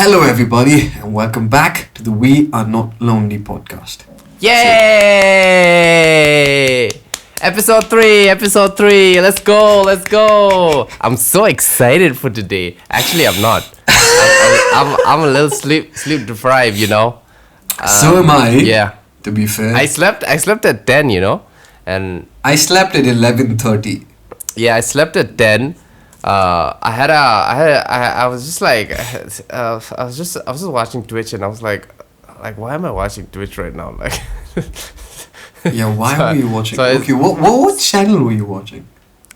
Hello, everybody, and welcome back to the We Are Not Lonely podcast. Yay! Episode 3, let's go. I'm so excited for today. Actually, I'm not. I'm a little sleep deprived, you know. So am I. Yeah. To be fair, I slept at 10, you know, and I slept at 11:30. yeah, I slept at 10. I was just like, I was just watching Twitch, and I was like, why am I watching Twitch right now? Like, Yeah, why were you watching? so Okay, what channel were you watching?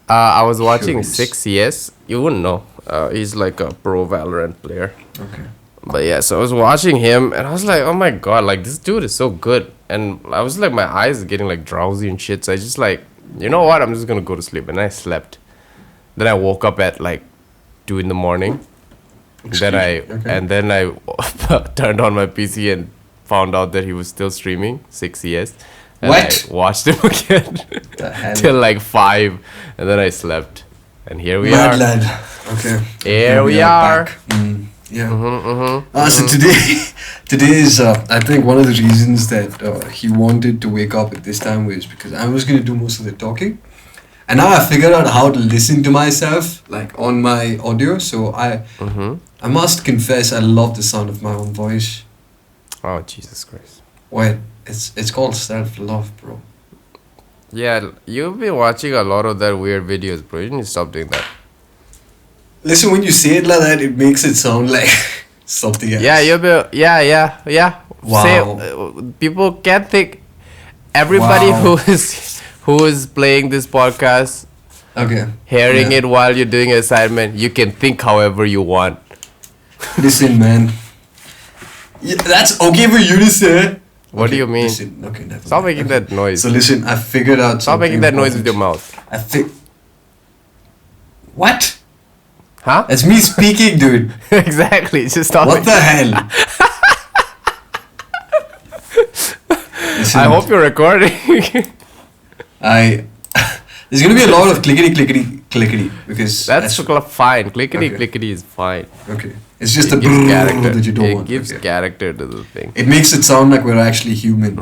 I was watching Curious. 6CS. You wouldn't know. He's like a pro Valorant player. Okay. But yeah, so I was watching him, and I was like, oh my god, like this dude is so good. And I was like, my eyes are getting like drowsy and shit. So I just like, you know what? I'm just gonna go to sleep, and I slept. Then I woke up at like 2 in the morning. Then I turned on my PC and found out that he was still streaming 6CS. And What? I watched him again The hell? till like 5, and then I slept. And here we Mad are. lad. Okay. Here we are. Back. Yeah. Mm-hmm. So today is I think one of the reasons that he wanted to wake up at this time was because I was going to do most of the talking. And now I figured out how to listen to myself, like on my audio. So I must confess, I love the sound of my own voice. Oh, Jesus Christ. Wait, it's called self-love, bro. Yeah, you've been watching a lot of that weird videos, bro. You need to stop doing that. Listen, when you say it like that, it makes it sound like something else. Yeah, yeah. Wow. People can't think. Everybody Wow. who is playing this podcast, Okay. hearing Yeah. it while you're doing an assignment, you can think however you want. Listen, man. Yeah, that's okay for you to say. What do Okay, you mean? Listen, okay, never Stop mind. making that noise. So listen, I figured out Stop something making that noise with your important. mouth. What? Huh? That's me speaking, dude. Exactly. Just stop. What the hell? Listen, I hope you're recording. there's gonna be a lot of clickety because That's fine. Clickety Okay. clickety is fine. okay. It's just the It gives brrrr character. that you don't It want. gives Okay. character to the thing. It makes it sound like we're actually human.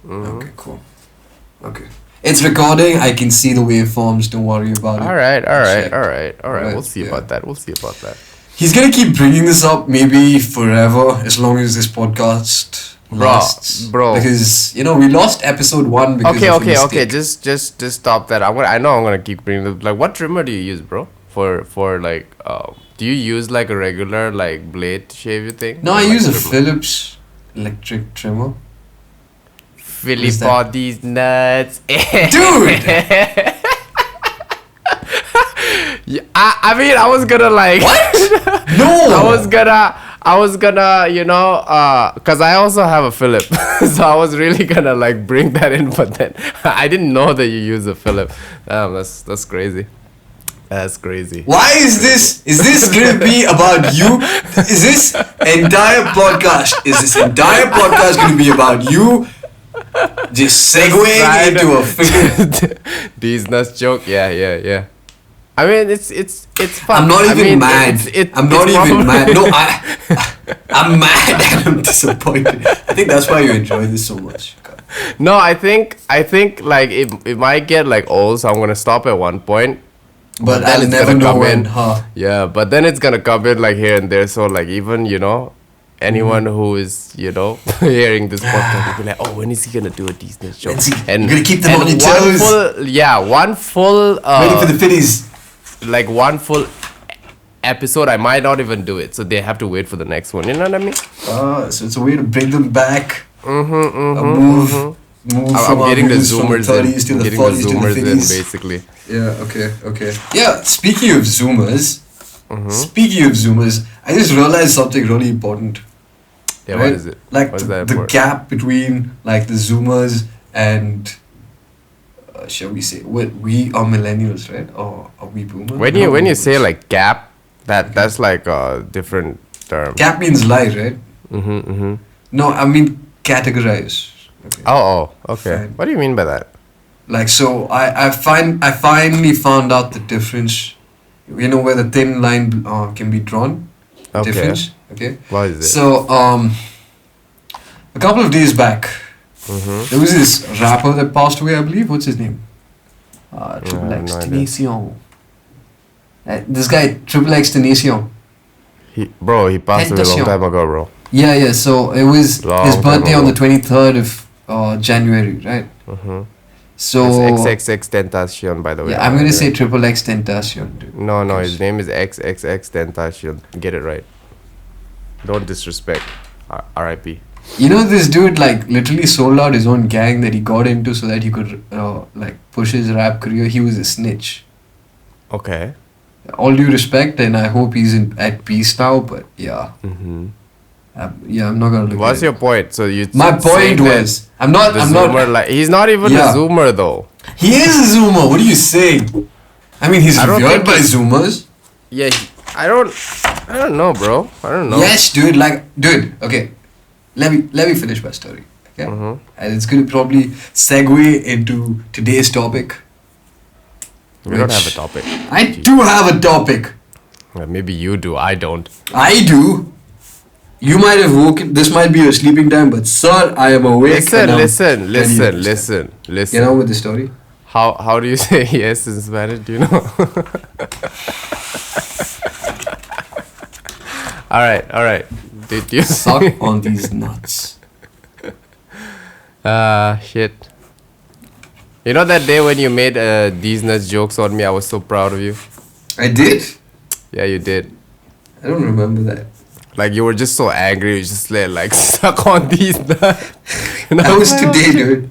Okay, cool. Okay. It's recording. I can see the waveforms. Don't worry about it. All right. Check. Right. We'll see Yeah. about that. He's gonna keep bringing this up maybe forever as long as this podcast lasts. Bro. Because we lost episode 1 because of a Okay. mistake. Just stop that. I know I'm gonna keep bringing this. Like, what trimmer do you use, bro? For like, do you use like a regular like blade to shave your thing? No, Or I like use a trimmer? Philips electric trimmer. Philly is that? body's nuts. Dude! Yeah, I mean, I was gonna like. What? No! I was gonna, cause I also have a Philip, so I was really gonna like bring that in, but then I didn't know that you use a Philip. Damn, that's crazy. That's crazy. Why is this gonna be about you? Is this entire podcast gonna be about you just segueing into a freaking... These nuts joke. Yeah. I mean, it's fun. I'm not even mad. I'm not even mad. No, I'm mad and I'm disappointed. I think that's why you enjoy this so much. God. No, I think like it might get like old, so I'm gonna stop at one point. But then I'll it's never gonna know come when, in. huh? Yeah, but then it's gonna come in like here and there. So like even anyone who is hearing this podcast will be like, oh, when is he gonna do a decent show? When's you're gonna keep them on your one toes. one full Ready for the fitties. like one full episode. I might not even do it, so they have to wait for the next one. You know what I mean? So it's a way to bring them back. Move I'm from our getting the views from the zoomers 30s to in. the Getting the 40s to the zoomers in 50s. basically. Yeah, okay. Yeah, speaking of zoomers, I just realized something really important. Yeah, right? what is it? Like What is that the for? gap between like the zoomers and shall we say we are millennials, right? Or are we boomers? When We're not you boomers. say like gap, that's like a different term. Gap means light, right? No, I mean categorize. Okay. Oh, okay. Fine. What do you mean by that? Like, so I finally found out the difference, where the thin line can be drawn. Okay. difference. Okay. What is it? So a couple of days back, there was this rapper that passed away. I believe. What's his name? Triple X no idea. Tenacion. This guy Triple X Tenacion. He passed away a long time ago, bro. Yeah. So it was Long his time birthday on the ago. 23rd of January, right? So It's XXX Tentacion, by the way. yeah, I'm gonna say Triple X Tentacion, dude. No, his name is XXX Tentacion. Get it right. Don't disrespect. R.I.P. You know, this dude like literally sold out his own gang that he got into so that he could like push his rap career. He was a snitch. Okay. All due respect, and I hope he's at peace now. But yeah, I'm not gonna look. What's at your it. point? So you. My saying point that was, I'm not. Like he's not even Yeah. a Zoomer though. He is a Zoomer. What are you saying? I mean, he's I don't revered think by he- Zoomers. Yeah, I don't know, bro. I don't know. Yes, dude. Dude. Okay, let me finish my story. Okay, and it's gonna probably segue into today's topic. We don't have a which- topic. I do have a topic. Maybe you do. I don't. I do. You might have woken. This might be your sleeping time, but sir, I am awake. and I'm Listen. telling you this time. Get on with the story. How do you say yes in Spanish? Do you know? All right. Did you Suck on these nuts. shit. You know that day when you made these nuts jokes on me, I was so proud of you. I did. Yeah, you did. I don't remember that. Like you were just so angry, you just like suck on these nuts. And I That was like, today, dude.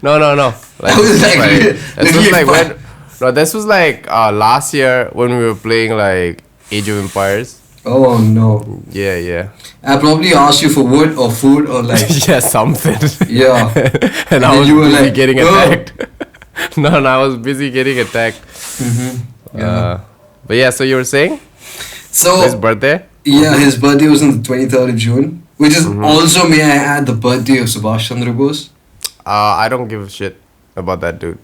No. Like, That was like this was literally like fun. when. No, this was like last year when we were playing like Age of Empires. Oh no. Yeah. I probably asked you for wood or food or like Yeah, something. yeah. and I then was you were busy like, getting "Oh." attacked. No, I was busy getting attacked. Yeah. But yeah, so you were saying So his birthday? yeah, his birthday was on the 23rd of June, which is also, may I add, the birthday of Subhash Chandra Bose. I don't give a shit about that dude.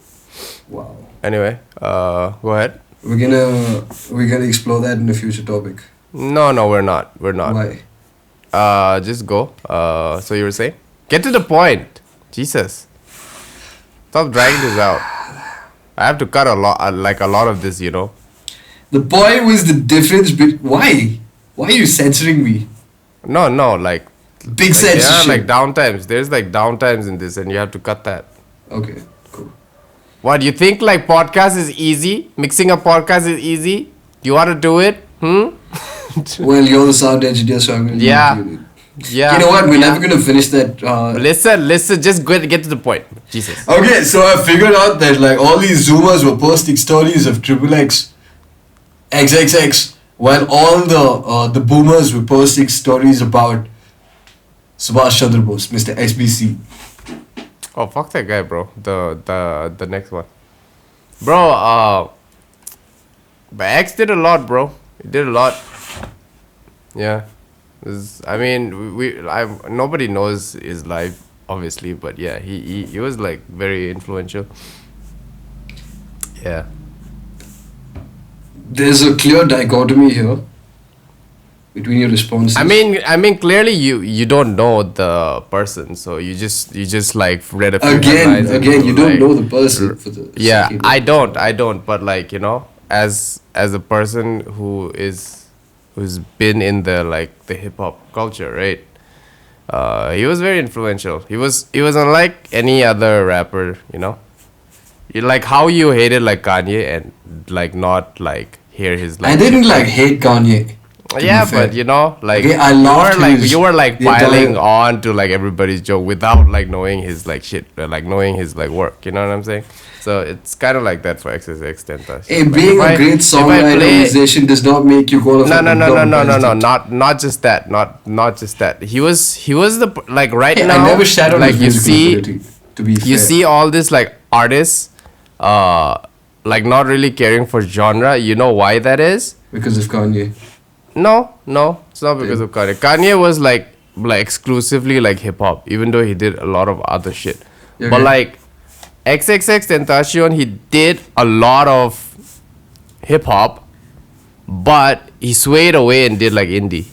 Wow. Anyway, go ahead. We're gonna explore that in a future topic. No, we're not. We're not. Why? Just go. So you were saying? Get to the point. Jesus. Stop dragging this out. I have to cut a lot of this, you know. The point was the difference between why? Why are you censoring me? No, like Big there are censorship. like downtimes. There's like downtimes in this, and you have to cut that. Okay, cool. What, you think like podcast is easy? Mixing a podcast is easy? You want to do it? Well, you're the sound engineer, so I'm gonna Yeah. do it. Yeah. You know what? We're never gonna finish that. Listen. Just get to the point. Jesus. Okay, so I figured out that like all these Zoomers were posting stories of Triple X, XXX, while all the Boomers were posting stories about Subhash Chandra Bose, Mr. SBC. Oh, fuck that guy, bro. The next one, bro. But X did a lot, bro. He did a lot. Yeah. I mean, nobody knows his life, obviously, but yeah, he was like very influential. Yeah. There's a clear dichotomy here between your responses. I mean, clearly you don't know the person, so you just like read a few headlines and again, you don't like, know the person for the Yeah, second I time. don't, but like, you know, as a person who's been in the hip hop culture, right? He was very influential. He was unlike any other rapper, you know. Like how you hated like Kanye and like not like hear his like I didn't shit. like hate Kanye. to be Yeah, fair. but you know, like Okay, I loved you were like the entire- piling on to like everybody's joke without like knowing his like shit, like knowing his like work. You know what I'm saying? So it's kind of like that for XXX Tentacion. Hey, Like, being if a great songwriter musician does not make you qualified. no, not just that, not just that. He was the like right Hey, now. I never shadowed like his you musical see, ability, to be fair. you see all this like artists, like not really caring for genre. You know why that is? because of Kanye. No, it's not because of Kanye. Kanye was like exclusively like hip hop, even though he did a lot of other shit. Okay. But like XXX Tentacion, he did a lot of hip hop, but he swayed away and did like indie.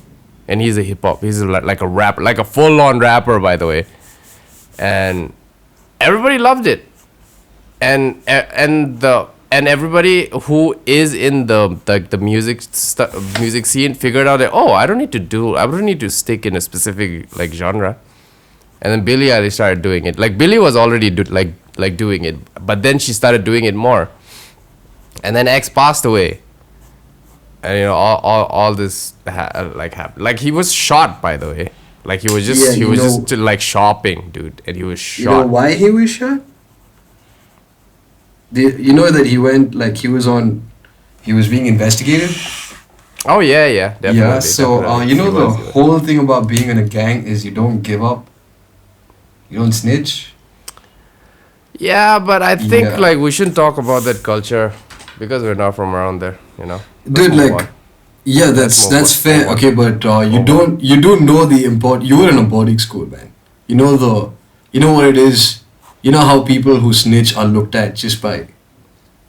and he's a hip hop. He's like a rapper, like a full on rapper, by the way. And everybody loved it, and everybody who is in the music scene figured out that, oh, I don't need to stick in a specific like genre. And then Billie Eilish started doing it. Like Billie was already doing it, but then she started doing it more. And then X passed away, and you know all this happened. Like he was shot, by the way. Like he was just like shopping, dude, and he was shot. You know why he was shot? You know that he went, like, he was being investigated. Oh yeah, definitely. Yeah, so definitely. you know the whole thing about being in a gang is you don't give up, you don't snitch. Yeah, but I think like we shouldn't talk about that culture because we're not from around there, you know. Dude, like, yeah, that's fair. Okay, but you don't know the import. You were in a boarding school, man. You know what it is. You know how people who snitch are looked at just by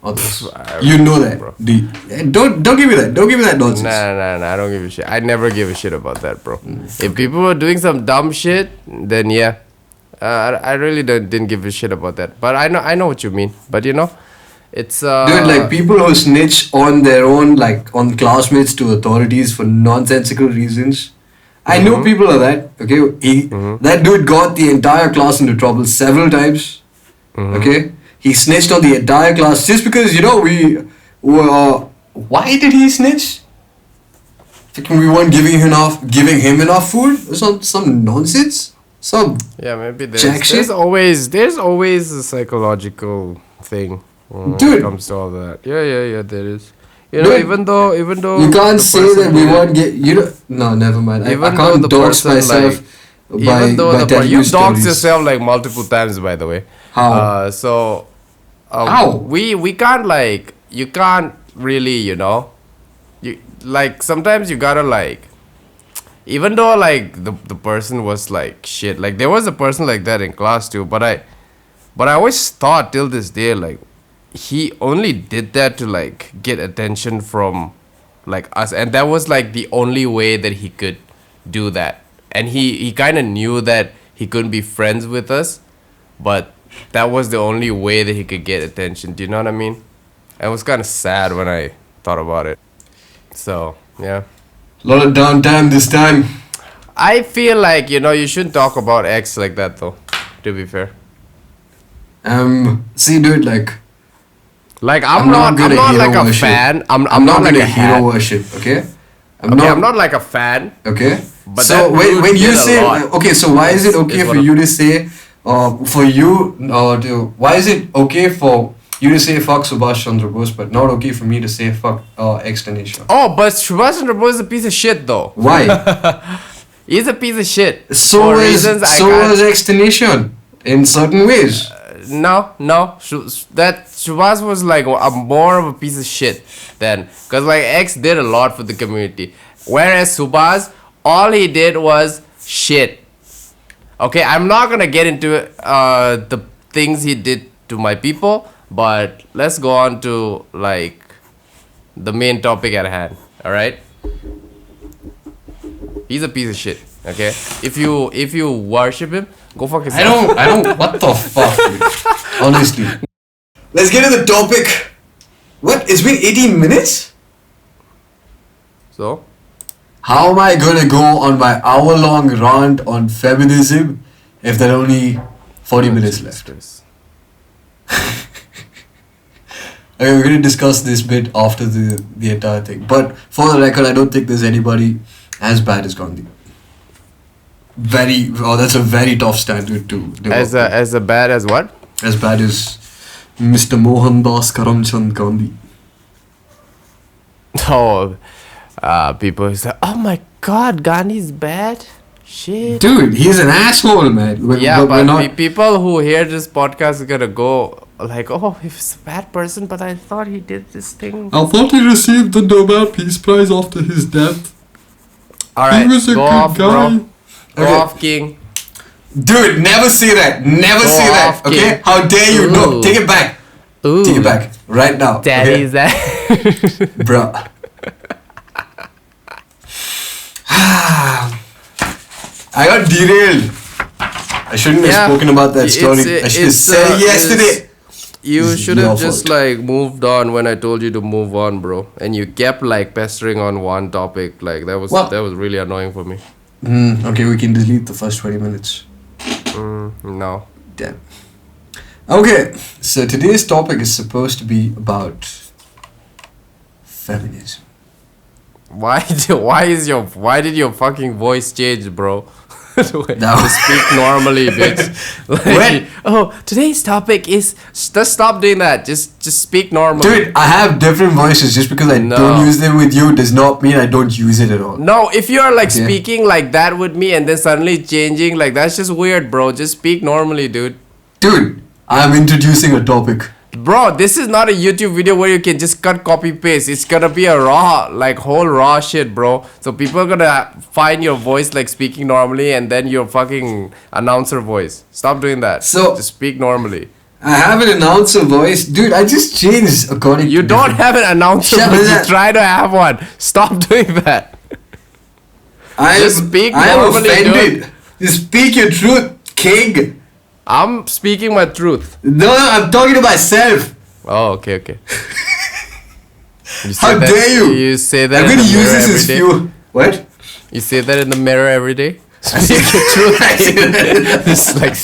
others. You know that. Bro. Don't give me that. Don't give me that nonsense. Nah. I don't give a shit. I never give a shit about that, bro. If people were doing some dumb shit, then yeah, I really didn't give a shit about that. But I know what you mean. But you know, it's dude, like people who snitch on their own, like on classmates to authorities for nonsensical reasons. I know people are that. Okay, that dude got the entire class into trouble several times. Okay, he snitched on the entire class just because, you know, we were. Why did he snitch? Thinking we weren't giving him enough food or some nonsense. Yeah, maybe there's always a psychological thing when it comes to all that. Yeah, there is. You know, Dude, even though you can't say that we won't get, you know. No, never mind. I can't dox myself by telling you dox yourself like multiple times, by the way. How? How? We can't, like, you can't really, you know, you like sometimes you gotta, like, even though like the person was like shit, like there was a person like that in class too, but I always thought till this day, like, he only did that to like get attention from like us, and that was like the only way that he could do that. And he kind of knew that he couldn't be friends with us, but that was the only way that he could get attention. Do you know what I mean? It was kind of sad when I thought about it. So yeah, A lot of downtime this time. I feel like, you know, you shouldn't talk about X like that though, to be fair. See, dude, like I'm not like a fan. I'm not like gonna a hero worship, okay? I'm not like a fan. Okay. But so when you say, okay, so why is it okay Is for you to say, why is it okay for you to say fuck Subhash Chandra Bose, but not okay for me to say fuck X-Tanisha? Oh, but Subhash Chandra Bose is a piece of shit though. Why? He's a piece of shit. So is X-Tanisha in certain ways. No. That Subhash was like more of a piece of shit then, because like X did a lot for the community, whereas Subhash, all he did was shit. Okay, I'm not gonna get into the things he did to my people, but let's go on to like the main topic at hand. All right, he's a piece of shit. Okay, if you worship him, go fuck yourself. I don't. What the fuck, dude? Honestly. Let's get to the topic. What? It's been 18 minutes? So? How am I gonna go on my hour-long rant on feminism if there are only 40 minutes left? Okay, we're gonna discuss this bit after the entire thing. But for the record, I don't think there's anybody as bad as Gandhi. That's a very tough standard to do. As bad as what? As bad as Mr. Mohandas Karamchand Gandhi. Oh, people say, "Oh my God, Gandhi's bad." Shit. Dude, he's an asshole, man. But people who hear this podcast are gonna go like, "Oh, he's a bad person," but I thought he did this thing. I thought he received the Nobel Peace Prize after his death. All right, he was a good guy. Go off, King. Dude, never say that. Never say that. King. Okay? How dare you? No, take it back. Ooh. Take it back. Right now. Daddy's that. Bruh. I got derailed. I shouldn't have spoken about that story. I should have said it yesterday. You should have just like moved on when I told you to move on, bro. And you kept like pestering on one topic. Like that was really annoying for me. Okay, we can delete the first 20 minutes. No. Damn. Okay, so today's topic is supposed to be about feminism. Why did your fucking voice change, bro? To speak normally, bitch. Like, today's topic is just stop doing that. Just speak normally. Dude, I have different voices. Just because I don't use them with you does not mean I don't use it at all. No, if you're like speaking like that with me and then suddenly changing, like that's just weird, bro. Just speak normally, dude. Dude, I'm introducing a topic. Bro, this is not a YouTube video where you can just cut, copy, paste. It's gonna be a whole raw shit, bro. So people are gonna find your voice like speaking normally and then your fucking announcer voice. Stop doing that. So just speak normally. I have an announcer voice. Dude, I just changed according You don't have an announcer voice. You try to have one. Stop doing that. Just speak normally, offended. Dude. Just speak your truth, king. I'm speaking my truth. No, I'm talking to myself. Oh, okay. How dare you? You say that I'm in going the to use mirror this every as day? fuel. What? You say that in the mirror every day? Speak your truth. Just like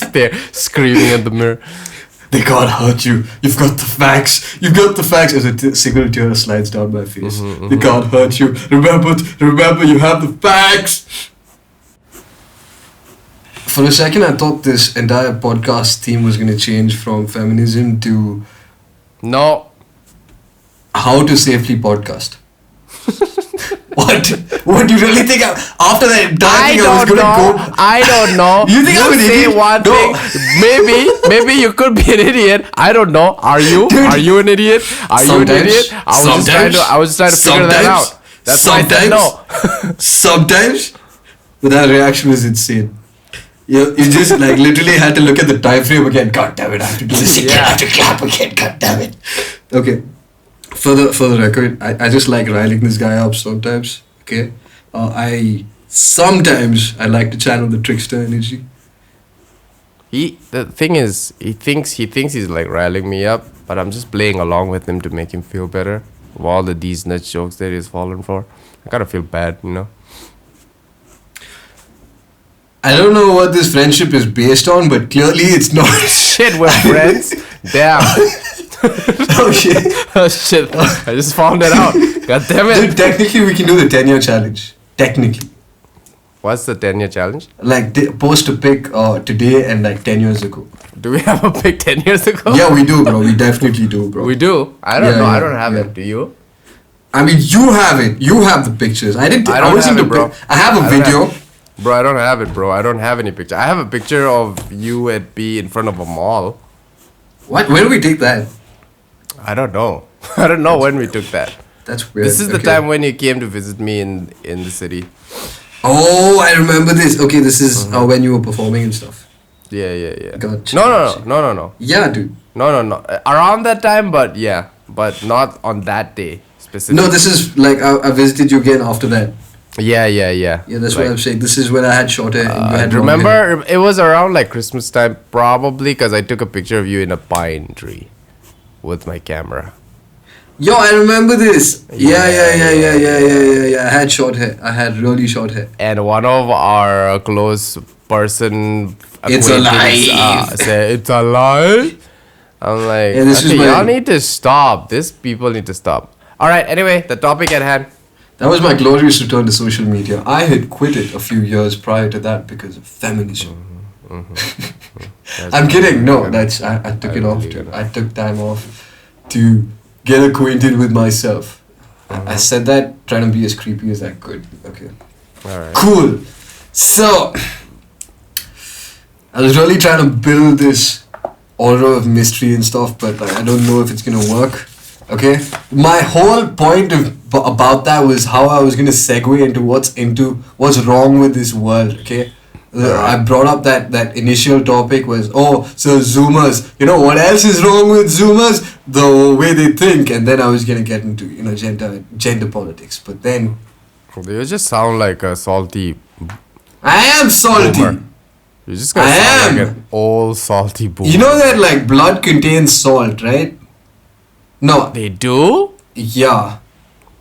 screaming at the mirror. They can't hurt you. You've got the facts. You've got the facts. As a single tear slides down my face. They can't hurt you. Remember, you have the facts. For a second, I thought this entire podcast theme was going to change from feminism to... No. How to safely podcast. What? What do you really think? After that entire thing, I was going to go... I don't know. You think I'm an say idiot? One thing. Maybe you could be an idiot. I don't know. Are you? Dude, are you an idiot? Are you an idiot? I was just trying to figure that out. That's why I said no. Sometimes. But that reaction was insane. You just like literally had to look at the time frame again. God damn it, I have to do this again. I have to clap again. God damn it. Okay. For the record, I just like riling this guy up sometimes. Okay. Sometimes I like to channel the trickster energy. The thing is, he thinks he's like riling me up, but I'm just playing along with him to make him feel better. Of all the these nuts jokes that he's fallen for, I kind of feel bad, you know. I don't know what this friendship is based on, but clearly it's not. Shit, we're friends? Damn. Oh shit. Oh shit. I just found that out. God damn it. Dude, technically we can do the 10-year challenge. Technically. What's the 10-year challenge? Like post a pic today and like 10 years ago. Do we have a pic 10 years ago? Yeah, we do, bro. We definitely do, bro. We do? I don't know. I don't have it. Do you? I mean, you have it. You have the pictures. I wasn't have it, bro. I have a video. Bro, I don't have it, bro. I don't have any picture. I have a picture of you at B in front of a mall. What? When did we take that? I don't know. I don't know when we took that. That's weird. This is the time when you came to visit me in the city. Oh, I remember this. Okay, this is when you were performing and stuff. Yeah. Gotcha. No. Yeah, dude. No. Around that time, but yeah. But not on that day specifically. No, this is like I visited you again after that. Yeah. Yeah, that's what I'm saying. This is when I had short hair and you had remember, long hair. it was around like Christmas time, probably, because I took a picture of you in a pine tree with my camera. Yo, I remember this. Yeah. I had short hair. I had really short hair. And one of our close person... It's alive. Said, it's alive? I'm like, y'all need to stop. People need to stop. Alright, anyway, the topic at hand. That was my glorious return to social media. I had quit it a few years prior to that because of feminism. I'm kidding. No, I took it off. I took time off to get acquainted with myself. I said that trying to be as creepy as I could. Okay. Alright. Cool. So, I was really trying to build this aura of mystery and stuff, but I don't know if it's gonna work. Okay, my whole point about that was how I was gonna segue into what's wrong with this world. Okay, I brought up that initial topic was so Zoomers. You know what else is wrong with Zoomers? The way they think, and then I was gonna get into gender politics. But then You just sound like a salty I am salty. boomer. You just gonna I sound like am. an old salty boomer. You know that like blood contains salt, right? No. They do? Yeah.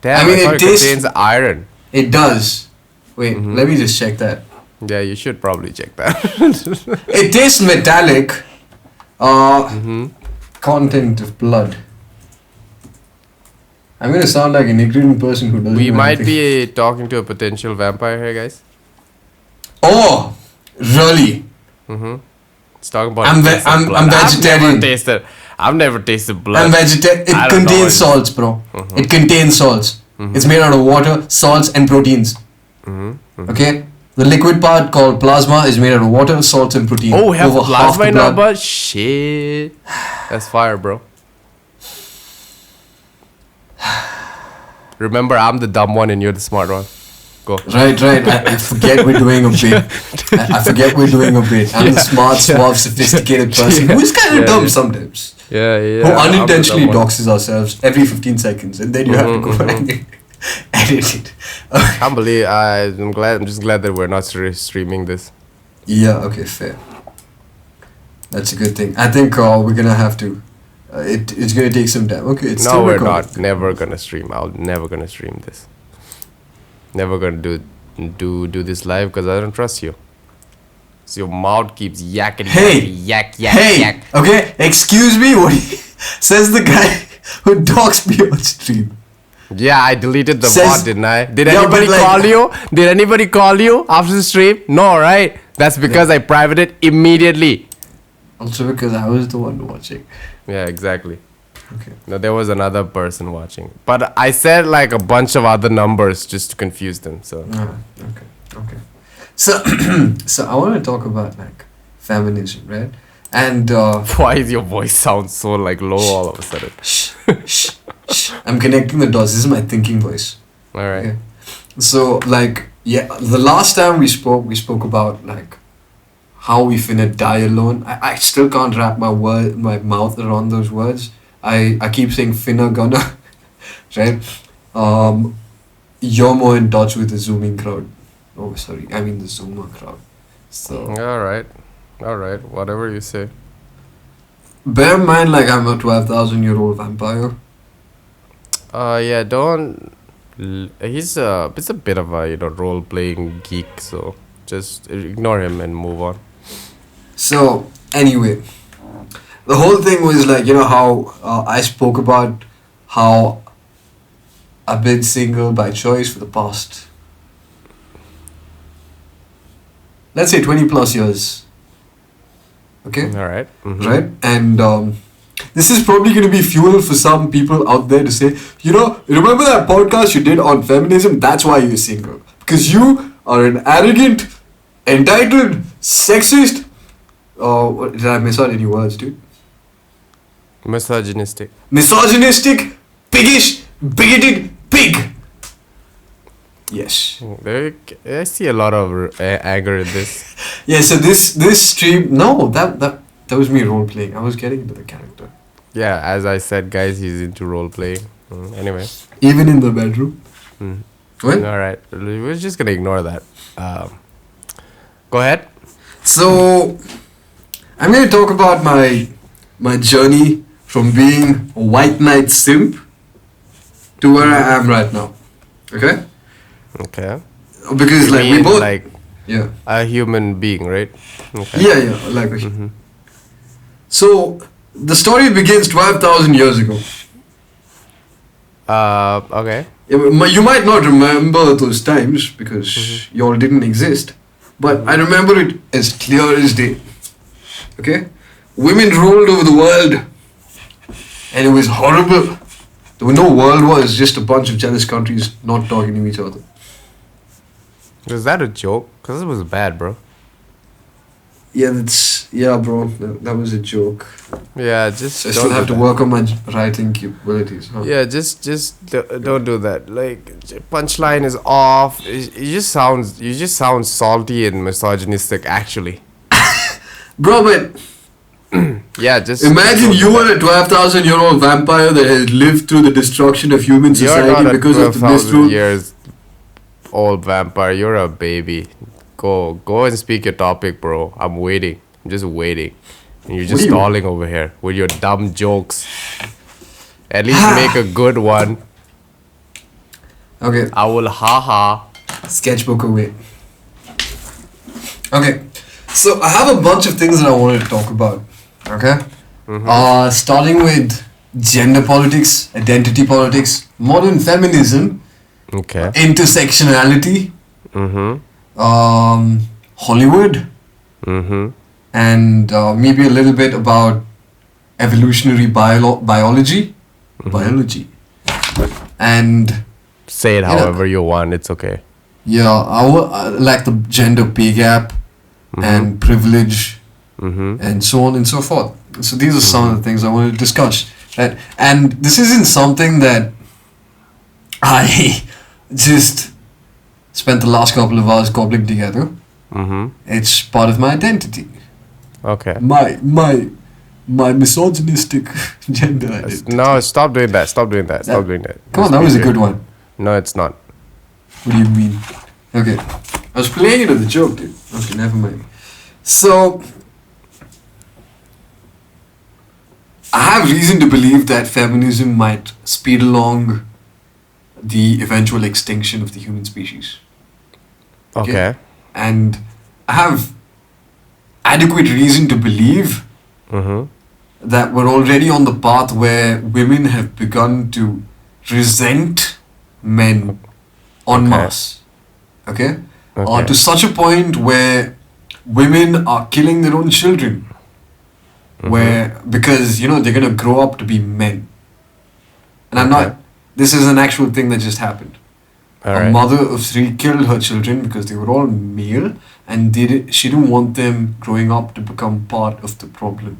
Damn, I mean, thought it it tastes- contains iron. It does. Wait, let me just check that. Yeah, you should probably check that. It tastes metallic. Content of blood. I'm gonna sound like an ignorant person who doesn't We know might anything. be talking to a potential vampire here, guys. Oh, really? It's talking about. I'm taste of I'm blood. vegetarian. I've never tasted blood. I'm vegetarian. I It don't know contains it. salts, bro. It contains salts. It's made out of water, salts, and proteins. Okay? The liquid part called plasma is made out of water, salts, and protein. Oh, we have Over half plasma the in our blood. blood? Shit. That's fire, bro. Remember, I'm the dumb one and you're the smart one. Go. Right. I forget we're doing a bit. I forget we're doing a bit. I'm the smart, suave, sophisticated person who's kind of dumb sometimes. Yeah. Who unintentionally doxes ourselves every 15 seconds, and then you have to go and edit it. Can't believe I'm just glad that we're not streaming this. Yeah, okay, fair. That's a good thing. I think we're gonna have to. It's gonna take some time. Okay, it's No, still we're recording. not. Never gonna stream. I'll never gonna stream this. Never gonna do this live because I don't trust you. So your mouth keeps yakking. Hey! yak. Hey, okay, excuse me. What says the guy who doxed me on stream? Yeah, I deleted the Says- bot, didn't I? Did Yeah, anybody but like- call you? Did anybody call you after the stream? No, right? That's because I privated immediately. Also because I was the one watching. Yeah, exactly. Okay. No, there was another person watching. But I said like a bunch of other numbers just to confuse them. So Okay. So, so I want to talk about like feminism, right? And why is your voice sound so like low all of a sudden? shh. I'm connecting the dots. This is my thinking voice. All right. Okay. So like the last time we spoke about like how we finna die alone. I still can't wrap my mouth around those words. I keep saying finna gonna, right? You're more in touch with the zooming crowd. Oh, sorry, I mean the zoomer crowd. So All right. Whatever you say. bear in mind, like I'm a 12,000-year-old vampire. Yeah. Don't. He's it's a bit of a role playing geek. So just ignore him and move on. So anyway, the whole thing was like how I spoke about how I've been single by choice for the past, let's say 20 plus years. Okay? All right. Mhm. Right? And this is probably going to be fuel for some people out there to say, remember that podcast you did on feminism? That's why you're single. Because you are an arrogant, entitled, sexist. Did I miss out any words, dude? Misogynistic. Misogynistic, piggish, bigoted pig. Yes. I see a lot of anger in this. Yeah, so this stream, no, that was me role playing. I was getting into the character. Yeah, as I said, guys, he's into role playing. Anyway. Even in the bedroom. What? All right. We're just gonna ignore that. Go ahead. So, I'm going to talk about my journey from being a white knight simp to where I am right now. Okay? Okay. Because You like we mean both, like yeah, a human being, right? Okay. yeah, like. So the story begins 12,000 years ago. Okay. You might not remember those times because y'all didn't exist, but I remember it as clear as day. Okay? Women ruled over the world, and it was horrible. There were no world wars, just a bunch of jealous countries not talking to each other. Was that a joke? Because it was bad, bro. Yeah, bro, that was a joke. Yeah, just. I don't still do have to that. work on my writing capabilities. Huh? Yeah, just don't do that. Like, punchline is off. You just sound salty and misogynistic, actually. Bro, but Yeah, just imagine don't you do were a 12,000-year-old vampire that has lived through the destruction of human You're society not a because of the 12,000 misrule. years Old vampire, you're a baby. Go and speak your topic, bro. I'm waiting. I'm just waiting. And you're just What do you- stalling over here with your dumb jokes. At least make a good one. Okay, I will haha. sketchbook away. Okay, so I have a bunch of things that I wanted to talk about. Okay, starting with gender politics, identity politics, modern feminism, Okay. intersectionality, Hollywood, and maybe a little bit about evolutionary biology, and Say it know- however you want. It's okay. yeah, like the gender pay gap and privilege, and so on and so forth. So these are some of the things I want to discuss. Right? And this isn't something that I just spent the last couple of hours cobbling together. It's part of my identity. Okay. My misogynistic gender identity. No, stop doing that. Stop doing that. Stop doing that. Come on, Just that be was a good. good one. No, it's not. What do you mean? Okay. I was playing it as a joke, dude. Okay, never mind. So, I have reason to believe that feminism might speed along the eventual extinction of the human species. Okay. And I have adequate reason to believe that we're already on the path where women have begun to resent men en masse. Okay? Okay. To such a point where women are killing their own children. Where, because, they're going to grow up to be men. And I'm Okay. not, this is an actual thing that just happened. All A right. mother of 3 killed her children because they were all male, and she didn't want them growing up to become part of the problem.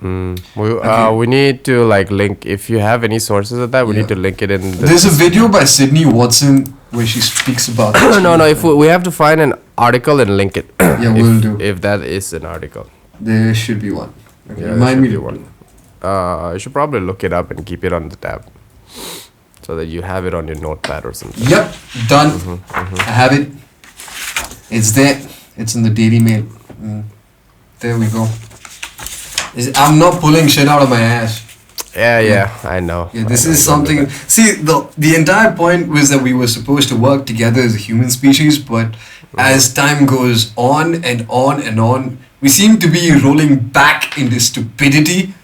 We need to link, if you have any sources of that, we Yeah. need to link it in the There's a video by Sydney Watson where she speaks about this. no, if we have to find an article and link it. Yeah, we'll do. If that is an article. There should be one. Okay, Yeah, remind me there to should be one. You should probably look it up and keep it on the tab. So that you have it on your notepad or something. Yep, done. I have it. It's there. It's in the Daily Mail. There we go. I'm not pulling shit out of my ass. Yeah, I know. Yeah, this I know, is you don't do something. that. See, the entire point was that we were supposed to work together as a human species, but as time goes on and on and on, we seem to be rolling back into stupidity.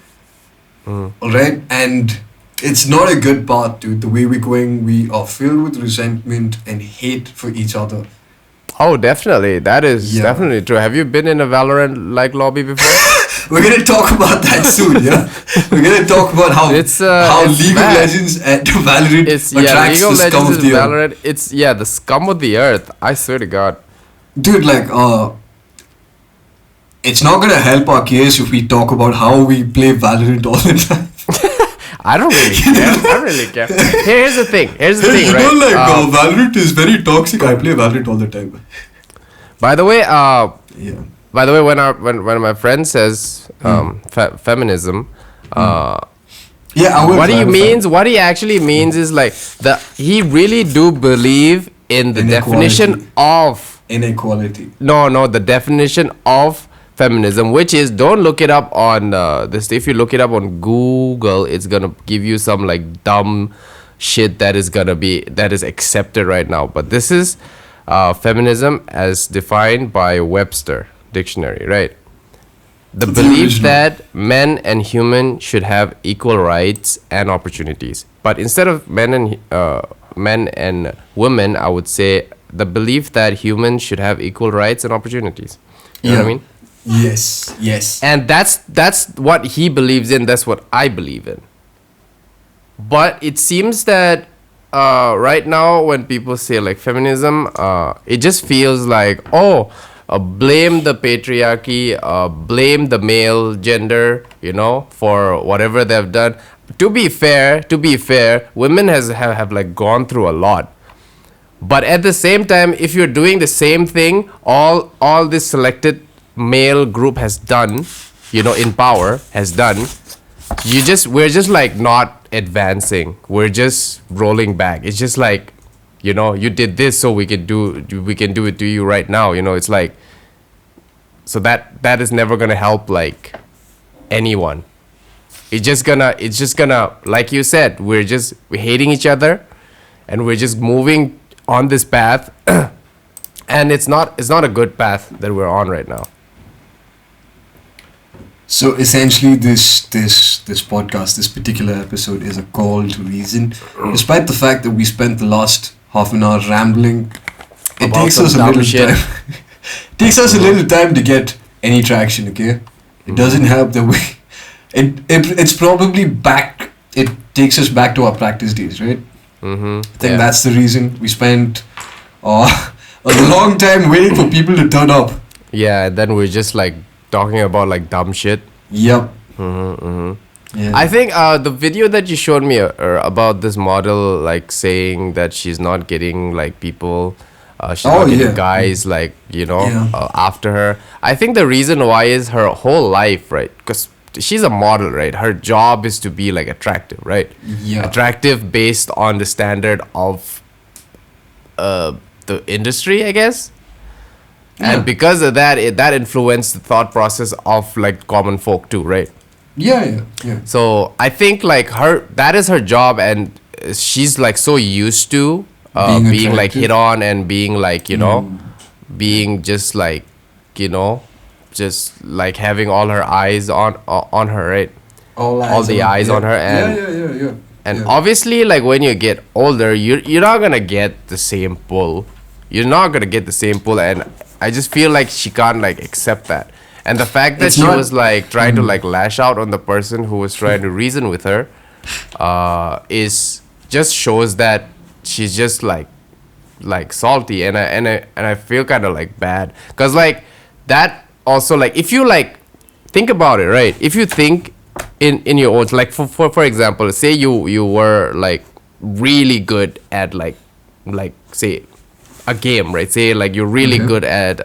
Alright? And it's not a good path, dude. The way we're going, we are filled with resentment and hate for each other. Oh, definitely. That is Yeah. definitely true. Have you been in a Valorant lobby before? We're gonna talk about that soon, yeah? We're gonna talk about how It's, how it's League bad. of Legends and Valorant attracts League of the scum Legends of is the earth. Valorant. It's the scum of the earth. I swear to God. Dude, it's not gonna help our case if we talk about how we play Valorant all the time. I don't really care. I don't really care. Here's the thing. You right? know, Valorant is very toxic. I play Valorant all the time. By the way, Yeah. when my friend says feminism, Yeah, I will. what he clarify. means, what he actually means is he really do believe in the definition of Inequality. no the definition of feminism, which is, don't look it up on this. If you look it up on Google, it's gonna give you some dumb shit that is accepted right now. But this is feminism as defined by Webster dictionary, right? The It's the belief original. that men and human should have equal rights and opportunities. But instead of men and women, I would say the belief that humans should have equal rights and opportunities. You know what I mean? Yes. And that's what he believes in. That's what I believe in. But it seems that right now, when people say feminism, it just feels like, blame the patriarchy, blame the male gender, for whatever they've done. To be fair, women have gone through a lot. But at the same time, if you're doing the same thing, all this selected male group has done, in power has done, we're just not advancing. We're just rolling back. It's just you did this, so we can do it to you right now. It's like, so that is never gonna help like anyone. It's just gonna, like you said, we're hating each other, and we're just moving on this path, and it's not a good path that we're on right now. So essentially, this podcast, this particular episode, is a call to reason. Despite the fact that we spent the last half an hour rambling, it About takes some us a dumb little shit. time. Takes us a little time to get any traction. Okay, it doesn't help that we. It's probably back. It takes us back to our practice days, right? Mm-hmm. I think that's the reason we spent a long time waiting for people to turn up. Yeah, and then we're just like talking about like dumb shit. Yep. Yeah. I think the video that you showed me about this model, like saying that she's not getting like people, she's not getting guys like after her. I think the reason why is her whole life, right? Because she's a model, right? Her job is to be like attractive, right? Yeah. Attractive based on the standard of the industry, I guess. Yeah. And because of that, that influenced the thought process of like common folk too, right? Yeah. So I think like that is her job, and she's like so used to being like hit on and being like being just like just like having all her eyes on her, right? All the eyes on her, and yeah. And obviously, like when you get older, you're not gonna get the same pull. You're not gonna get the same pull, and I just feel like she can't like accept that. And the fact that she was like trying to like lash out on the person who was trying to reason with her, is just shows that she's just like salty, and I feel kind of like bad, cause like that also, like if you like think about it, right? If you think in your own, like for example, say you were like really good at like say a game, right? Say like you're really good at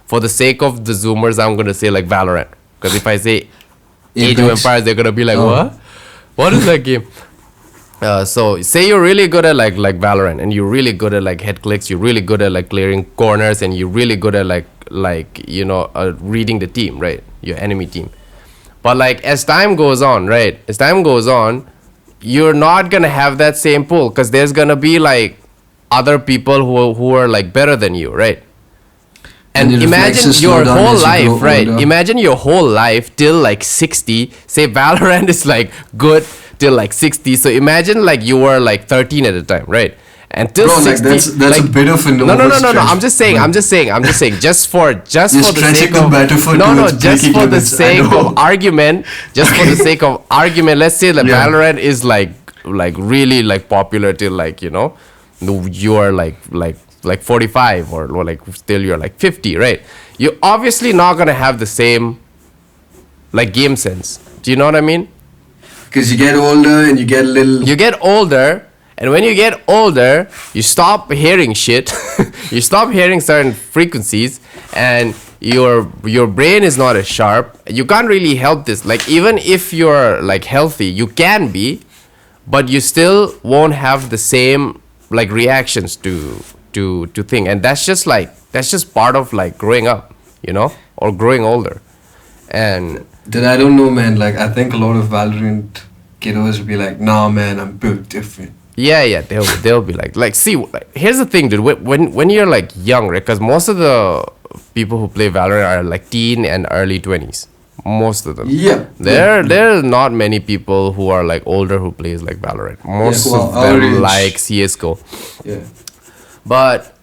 for the sake of the Zoomers, I'm gonna say like Valorant, because if I say Age of Empires, they're gonna be like, what is that game? So say you're really good at like Valorant, and you're really good at like head clicks, you're really good at like clearing corners, and you're really good at like reading the team, right? Your enemy team. But like as time goes on, right? As time goes on, you're not gonna have that same pull, because there's gonna be like other people who are like better than you, right? And imagine your whole life, right? Imagine your whole life till like 60. Say Valorant is like good till like 60. So imagine like you were like 13 at the time, right? Until 60, like that's like, a bit of an no. I'm just saying. Just for the sake of just for the sake of argument. Just for the sake of argument, let's say that Valorant is like really like popular till like you are like 45 or like still you're like 50, right? You're obviously not gonna have the same like game sense. Do you know what I mean? Because you get older and you get a little. You get older. And when you get older, you stop hearing shit. You stop hearing certain frequencies, and your brain is not as sharp. You can't really help this. Like even if you're like healthy, you can be, but you still won't have the same like reactions to thing. And that's just part of like growing up, or growing older. And then I don't know, man. Like I think a lot of Valorant kiddos will be like, nah, man, I'm built different. Yeah, they'll be like, see, here's the thing, dude. When you're like young, right? Because most of the people who play Valorant are like teen and early 20s. Most of them. Yeah. There are not many people who are like older who plays like Valorant. Most of them like CS:GO. Yeah. But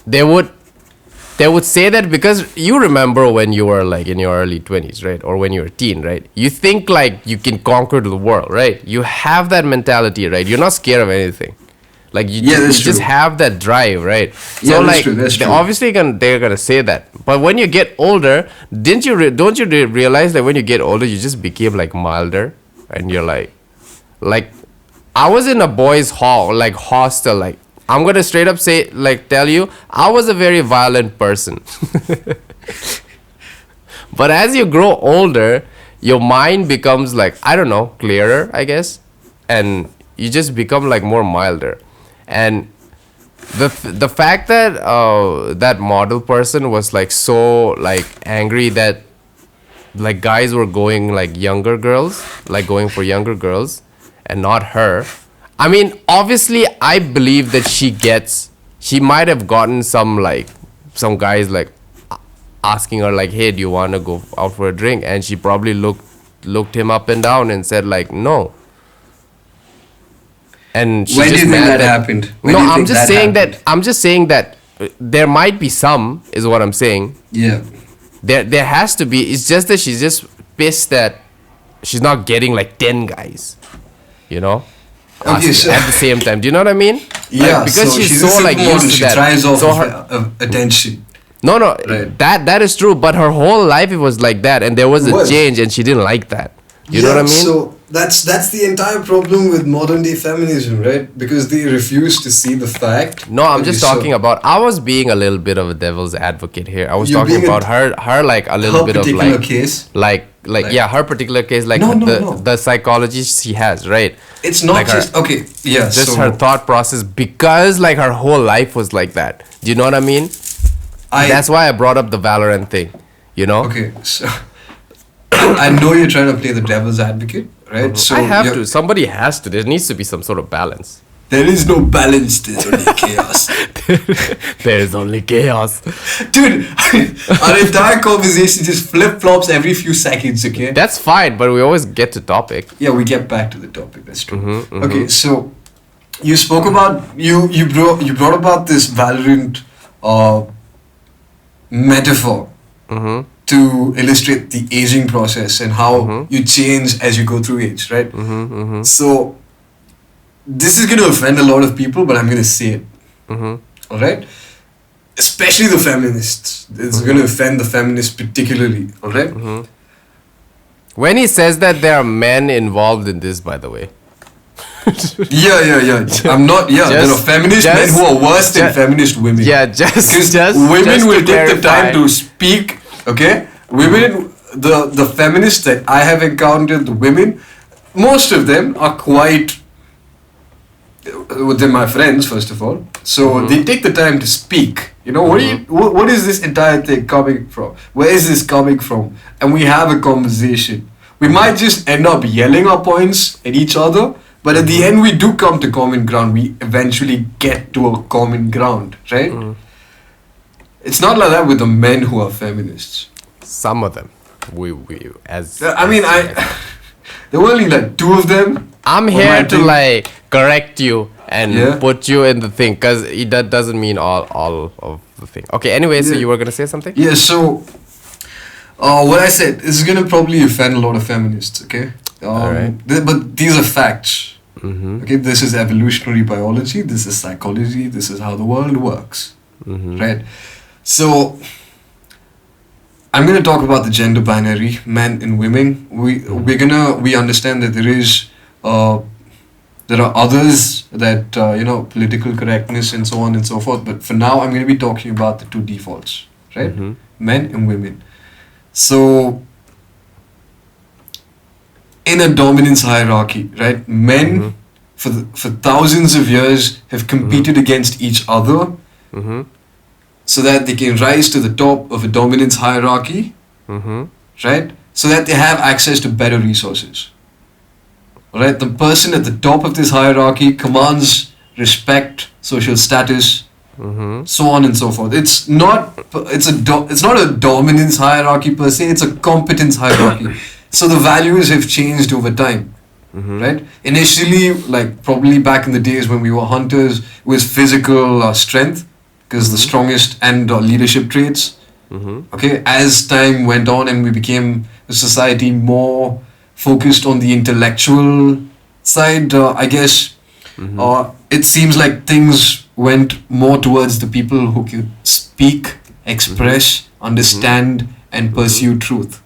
they would say that because you remember when you were like in your early 20s, right? Or when you were a teen, right? You think like you can conquer the world, right? You have that mentality, right? You're not scared of anything. Like you just have that drive, right? So like that's true. Obviously they're gonna say that. But when you get older, don't you realize that when you get older you just became like milder, and you're like I was in a boys' hostel, like I'm gonna straight up say, like, tell you, I was a very violent person. But as you grow older, your mind becomes like, I don't know, clearer, I guess, and you just become like more milder. And the fact that that model person was like so like angry that like guys were going like younger girls, like going for younger girls and not her. I mean, obviously I believe that she might have gotten some guys like asking her like, hey, do you want to go out for a drink? And she probably looked him up and down and said like, no. And she When do just you think mad that happened? When No, do you I'm think just that saying happened? that I'm just saying that there might be some, is what I'm saying. Yeah. There has to be. It's just that she's just pissed that she's not getting like 10 guys, you know, Okay, asking so at the same time. Do you know what I mean? yeah, Like, because so she's a so like supermodel, used to she that. thrives off So of attention. no, Right. that is true. But her whole life it was like that, and there was It a was. change, and she didn't like that. You know what I mean? So that's the entire problem with modern day feminism, right? Because they refuse to see the fact. No, I'm Okay, just so talking about. I was being a little bit of a devil's advocate here. I was You're talking being about her like a little her bit of particular like case. like Like- yeah, her particular case, like No, the psychology she has, right? It's not like her- just okay. Yeah, Just so her thought process, because like her whole life was like that. Do you know what I mean? That's why I brought up the Valorant thing. You know? Okay, so I know you're trying to play the devil's advocate, right? So I have you're- to. Somebody has to. There needs to be some sort of balance. There is no balance. There's only chaos, There is only chaos. dude. Our entire conversation just flip flops every few seconds. Okay. That's fine, but we always get to topic. Yeah, we get back to the topic. That's true. Mm-hmm, Okay, so you spoke about you brought about this Valorant metaphor Mm-hmm. to illustrate the aging process and how you change as you go through age, right? Mm-hmm. So this is going to offend a lot of people, but I'm going to say it. Mm-hmm. All right, especially the feminists. It's going to offend the feminists particularly. All right? Mm-hmm. When he says that there are men involved in this, by the way. Yeah. I'm not. Yeah, there are Just- feminist men just- who are worse than ju- feminist women. Yeah, just Because women just will to take the clarify. time to speak. Okay, women, the feminists that I have encountered, the women, most of them are quite. They're my friends, first of all. So they take the time to speak. You know, what is this entire thing coming from? Where is this coming from? And we have a conversation. We might just end up yelling our points at each other, but at the end we do come to common ground. We eventually get to a common ground, right? It's not like that with the men who are feminists. Some of them. We as I mean, there were only like 2 of them. I'm on here my to thing. like correct you and Yeah. put you in the thing, because that doesn't mean all of the thing. Okay, anyway, so Yeah. you were gonna say something? Yeah, so what I said is gonna probably offend a lot of feminists, okay? Alright. But these are facts. Mm-hmm. Okay, this is evolutionary biology, this is psychology, this is how the world works. Mm-hmm. Right? So I'm gonna talk about the gender binary, men and women. We understand that there are others that political correctness and so on and so forth, but for now I'm going to be talking about the 2 defaults, right? Mhm. Men and women. So in a dominance hierarchy, right, men for thousands of years have competed against each other Mm-hmm. so that they can rise to the top of a dominance hierarchy, Mm-hmm. right? So that they have access to better resources. Alright, the person at the top of this hierarchy commands respect, social status, Mm-hmm. so on and so forth. It's not a dominance hierarchy per se, it's a competence hierarchy. So the values have changed over time. Right? Initially, like probably back in the days when we were hunters, it was physical strength, because the strongest, and leadership traits. Okay, as time went on and we became a society more focused on the intellectual side, I guess it seems like things went more towards the people who could speak, express, understand, and pursue truth.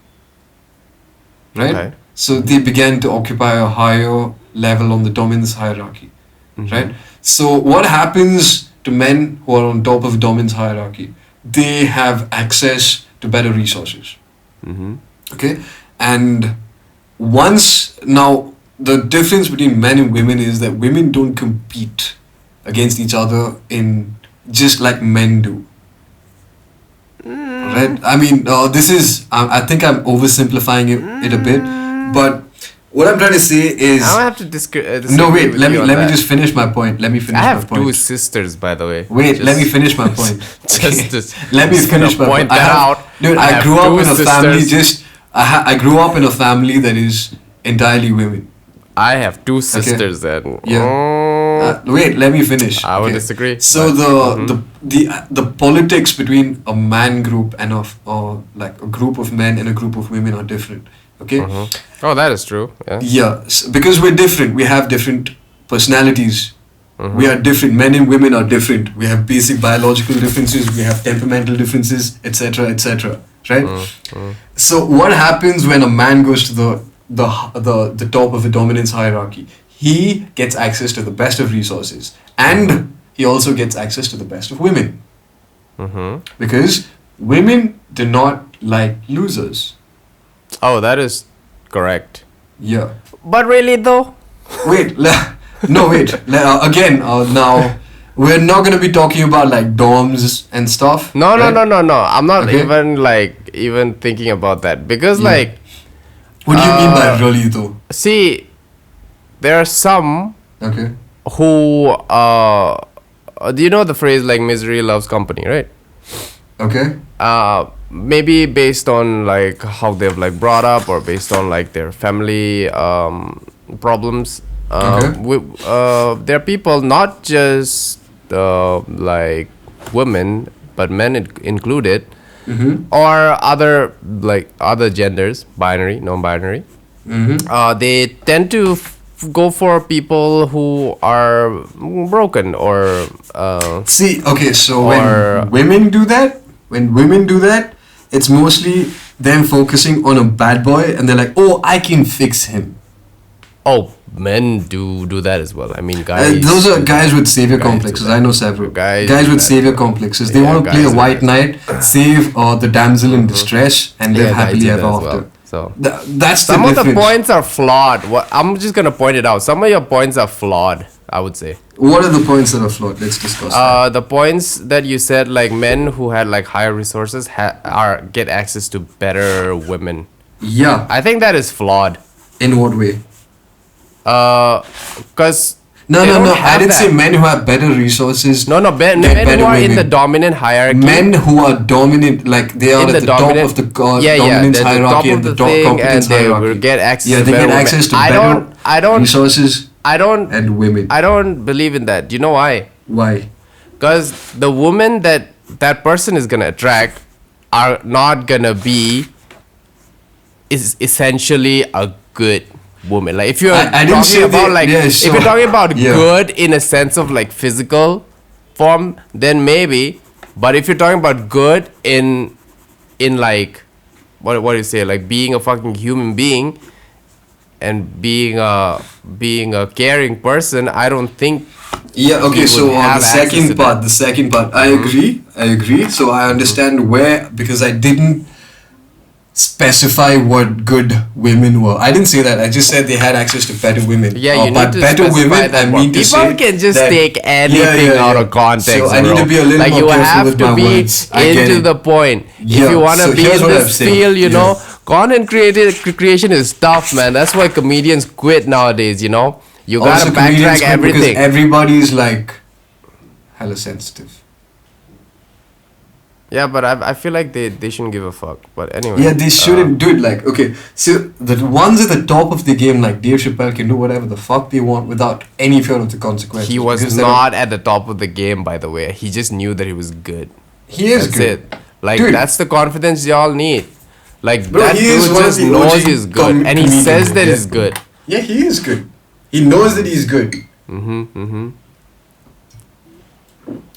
Right? Okay. So they began to occupy a higher level on the dominance hierarchy. Right? So what happens to men who are on top of dominance hierarchy? They have access to better resources. Okay? And now the difference between men and women is that women don't compete against each other in just like men do. Right? I mean, this is, I think I'm oversimplifying it a bit, but what I'm trying to say is. I don't have to disagree No, wait, with let you on me that. just finish my point. Let me finish I my have point. 2 sisters, by the way. Wait, Just- let me finish my point. Let me just finish gonna my point point. that out. Dude, I I have grew up 2 in a family sisters. I grew up in a family that is entirely women. I have 2 sisters then. Yeah. Wait, let me finish. I would disagree, So the politics between a man group and like a group of men and a group of women are different. Okay. Oh, that is true. Yeah. Yeah, because we're different. We have different personalities. We are different. Men and women are different. We have basic biological differences. We have temperamental differences, etc., etc. Right. So what happens when a man goes to the top of the dominance hierarchy? He gets access to the best of resources, and he also gets access to the best of women. Because women do not like losers. Oh, that is correct. Yeah. But really though? Wait, no, wait. Again, now we're not gonna be talking about like dorms and stuff. No. right? I'm not Okay. even thinking about that because Yeah. like, What do you mean by really though? see, there are some Okay. who do you know the phrase like misery loves company, right? Okay. Maybe based on like how they've like brought up or based on like their family problems. Okay. There are people, not just like women, but men included, or other genders, binary, non-binary. They tend to go for people who are broken or See, okay, so Or- when women do that, it's mostly them focusing on a bad boy, and they're like, "Oh, I can fix him." oh, men do that as well. I mean, guys. Those are do guys that. with savior Guys do complexes. that. I know several Guys guys do with that. savior complexes. They Yeah, want to play guys a do white that. knight, save the damsel in distress, and live Yeah, guys happily do that ever as after. well. So That's some the of the difference. points are flawed. I'm just gonna point it out. Some of your points are flawed, I would say. What are the points that are flawed? Let's discuss that. The points that you said, like men who had like higher resources get access to better women. Yeah. I think that is flawed. In what way? Cause No. they don't I have didn't say that. men who have better resources. No, men get who better are in women. the dominant hierarchy. Men who are dominant, like they are in at the top of the dominance hierarchy and the competence and they hierarchy. will get access. Yeah, to they better get women. access to I better don't. resources I don't. and women. I don't believe in that. Do you know why? Why? Because the woman that person is gonna attract are not gonna be is essentially a good woman. Like if you're I didn't say talking about like yeah, if so- you're talking about yeah. good in a sense of like physical form, then maybe. But if you're talking about good in like what do you say, like being a fucking human being and being a caring person, I don't think. Yeah, okay, You so would have access to the second part, I agree. So I understand where, because I didn't specify what good women were. I didn't say that. I just said they had access to better women. Yeah, you but need to better specify women, that I more. mean to People say can just that- take anything out of context. So I need bro. to be a little like more you careful have with to my be words. I get into it. the point. Yeah, If you want to so be here's in what I'm this saying. field, you Yeah. know, content creation is tough, man. That's why comedians quit nowadays. You know, you gotta Also, comedians backtrack quit everything. because everybody's like hella sensitive. Yeah, but I feel like they shouldn't give a fuck. But anyway. Yeah, they shouldn't do it. Like, okay, so the ones at the top of the game, like Dave Chappelle, can do whatever the fuck they want without any fear of the consequences. He was because they don't- not at the top of the game, by the way. He just knew that he was good. He is That's good. it. Like Dude. that's the confidence y'all need. Like Bro, that he is dude one of just the knows OG he's good, and he comedians, says that yeah. he's good. Yeah, he is good. He knows that he's good.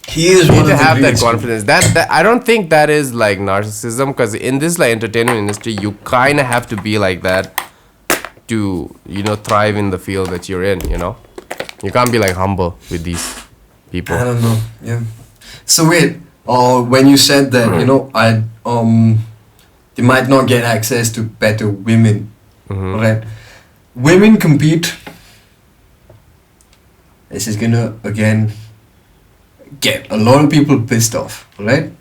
He is You one need of to the have that greatest. confidence. That I don't think that is like narcissism, because in this like entertainment industry, you kind of have to be like that to thrive in the field that you're in. You can't be like humble with these people. I don't know. Yeah. So wait, when you said that, they might not get access to better women, right? Women compete. This is gonna again get a lot of people pissed off, right?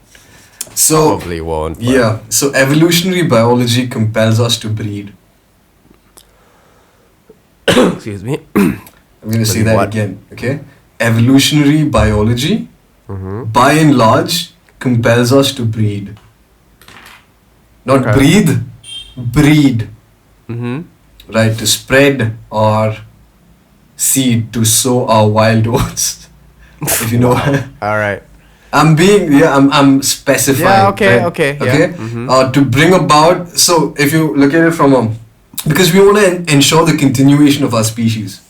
So Probably won't. But yeah, so evolutionary biology compels us to breed. Excuse me. I'm going to say that What? again, okay? Evolutionary biology, Mm-hmm. by and large, compels us to breed. Not Okay. breathe, breed, Mm-hmm. right? To spread our seed, to sow our wild oats. If you know. All right. I'm specifying. Yeah, okay, right? okay, yeah. Okay? Mhm. To bring about, so if you look at it from because we want to ensure the continuation of our species,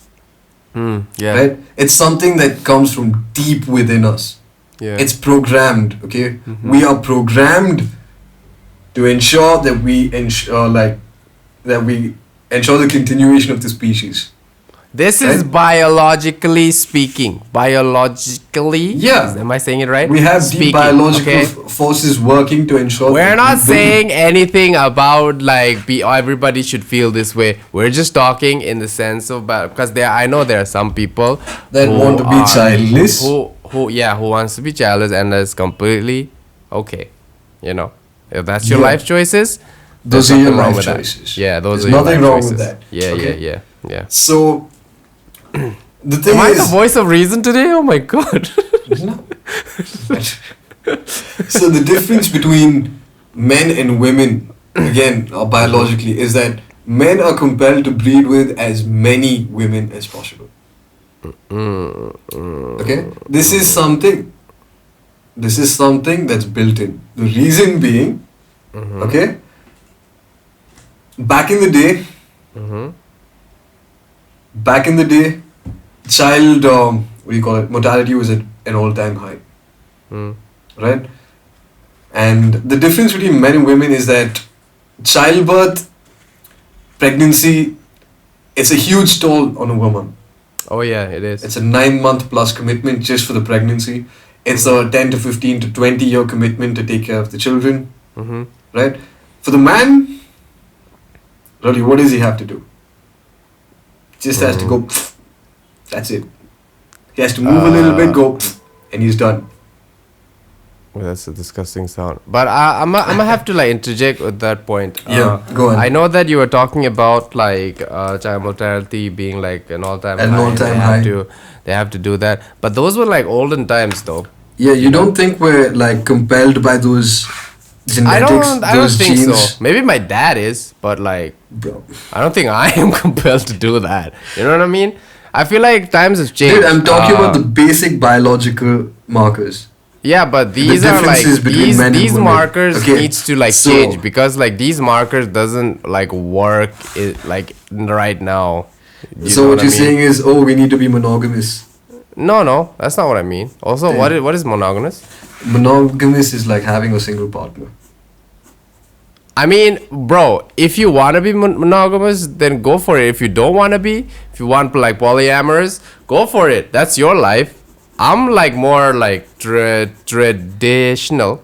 Yeah. right? It's something that comes from deep within us. Yeah. It's programmed, okay? Mm-hmm. We are programmed to ensure that we ensure the continuation of the species. This is Right? biologically speaking. Biologically? Yeah. Am I saying it right? We have deep Speaking, biological okay? forces working to ensure. We're that not we breed. saying anything about like everybody should feel this way. We're just talking in the sense of because I know there are some people That who want to be childless. who wants to be childless, and that's completely okay. You know, if that's your Yeah. life choices, Those there's are your nothing wrong life with that. choices. Yeah, those There's are your nothing life wrong choices. with that. Yeah, Okay? yeah. So the thing Am I is, the voice of reason today? Oh my god. No. So the difference between men and women, again, biologically, is that men are compelled to breed with as many women as possible. Okay? This is something that's built in. The reason being, okay, back in the day, child, mortality was at an all-time high. Right? And the difference between men and women is that childbirth, pregnancy, it's a huge toll on a woman. Oh yeah, it is. It's a 9-month plus commitment just for the pregnancy. It's a 10 to 15 to 20-year commitment to take care of the children. Right? For the man, really, what does he have to do? Just has to go, that's it. He has to move a little bit, go, and he's done. Well, that's a disgusting sound. But I'm gonna have to like interject with that point. Yeah, go on. I know that you were talking about like child mortality being like an all-time high. An all-time high. They have to do that. But those were like olden times, though. Yeah, you don't think we're like compelled by those genetics, I don't those think genes? so. Maybe my dad is, but like Bro. I don't think I am compelled to do that. You know what I mean? I feel like times have changed. Dude, I'm talking about the basic biological markers. Yeah, but these are like differences between men and these women. markers Okay, needs to like so- change because like these markers doesn't like work like right now. You So know what I you're mean? saying is, oh, we need to be monogamous. No, that's not what I mean. Also, Then- what is monogamous? Monogamous is like having a single partner. I mean, bro, if you want to be monogamous, then go for it. If you don't want to be, if you want like polyamorous, go for it. That's your life. I'm like more like traditional,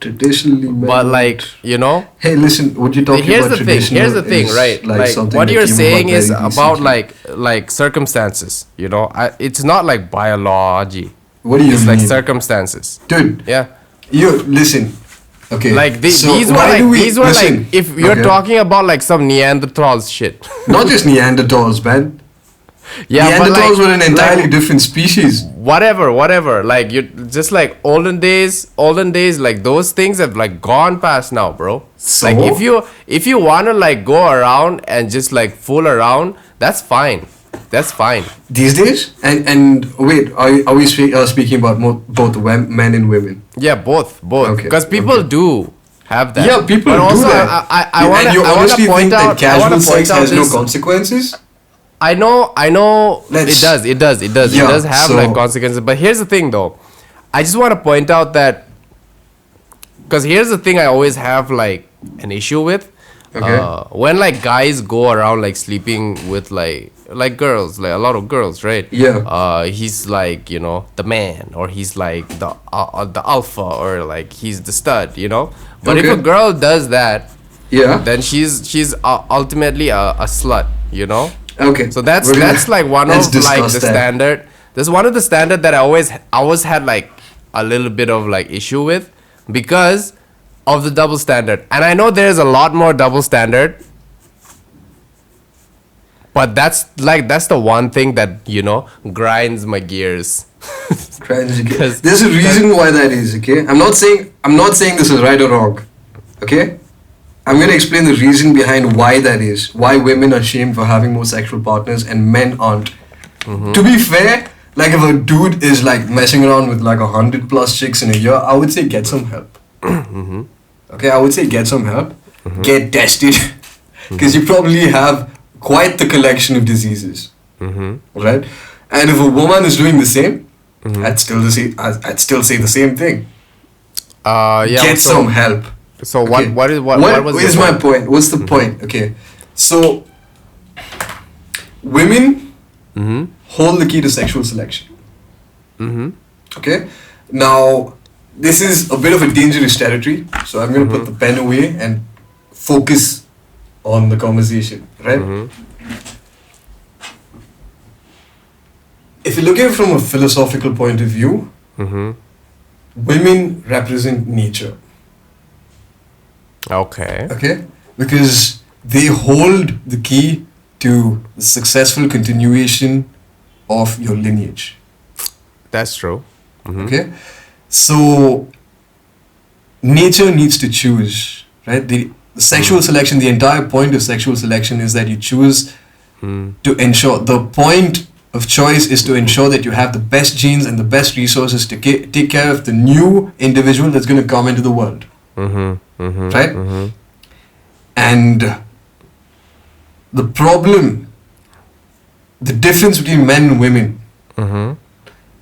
Traditionally, men but don't. like, you know, Hey, listen, what you're talking here's about the thing. Here's the thing, is right? Like something what that you're came saying about is very about recently. like circumstances. You know, it's not like biology. What do you It's mean? like circumstances. Dude, Yeah. you listen. Okay. Like so these were why like do we- these were listen, like if you're okay. talking about like some Neanderthals shit. Not just Neanderthals, man. Yeah, but Neanderthals like, were an entirely like, different species. whatever. Like you just like olden days, like those things have like gone past now, bro. So? Like if you wanna like go around and just like fool around, that's fine. That's fine. These days? And wait, are we speaking about both men and women? Yeah, both. Okay, Because people okay. do have that. Yeah, people But do also, that. I want and you honestly think point that out. I casual want to sex point out has no this. consequences? I know. Let's- It does. Yeah, It does have so- like consequences. But here's the thing, though. I just want to point out that because here's the thing I always have like an issue with. Okay. When like guys go around like sleeping with like girls, like a lot of girls, right? Yeah. He's like, you know, the man, or he's like the alpha, or like he's the stud, you know. But if Okay. a girl does that, Yeah. then she's ultimately a slut, you know. Okay. So that's We're gonna- like one let's of like discuss the that. standard. There's one of the standard that I always had like a little bit of like issue with because of the double standard. And I know there's a lot more double standard, but that's the one thing that, you know, grinds my gears. There's a reason why that is, okay? I'm not saying this is right or wrong. Okay? I'm gonna explain the reason behind why that is. Why women are shamed for having more sexual partners and men aren't. To be fair, like if a dude is like messing around with like 100+ chicks in a year, I would say get some help. Okay, I would say get some help. Get tested. Because you probably have quite the collection of diseases. Right? And if a woman is doing the same, I'd still say the same thing. Get some help. So okay. what is my point? What's the point? Okay. So women hold the key to sexual selection. Okay? Now, this is a bit of a dangerous territory, so I'm going to put the pen away and focus on the conversation, right? If you look at it from a philosophical point of view, women represent nature. Okay? Because they hold the key to the successful continuation of your lineage. That's true. Okay? So, nature needs to choose, right? The sexual selection, the entire point of sexual selection is that you choose to ensure, the point of choice is to ensure that you have the best genes and the best resources to take care of the new individual that's going to come into the world. Right? And the difference between men and women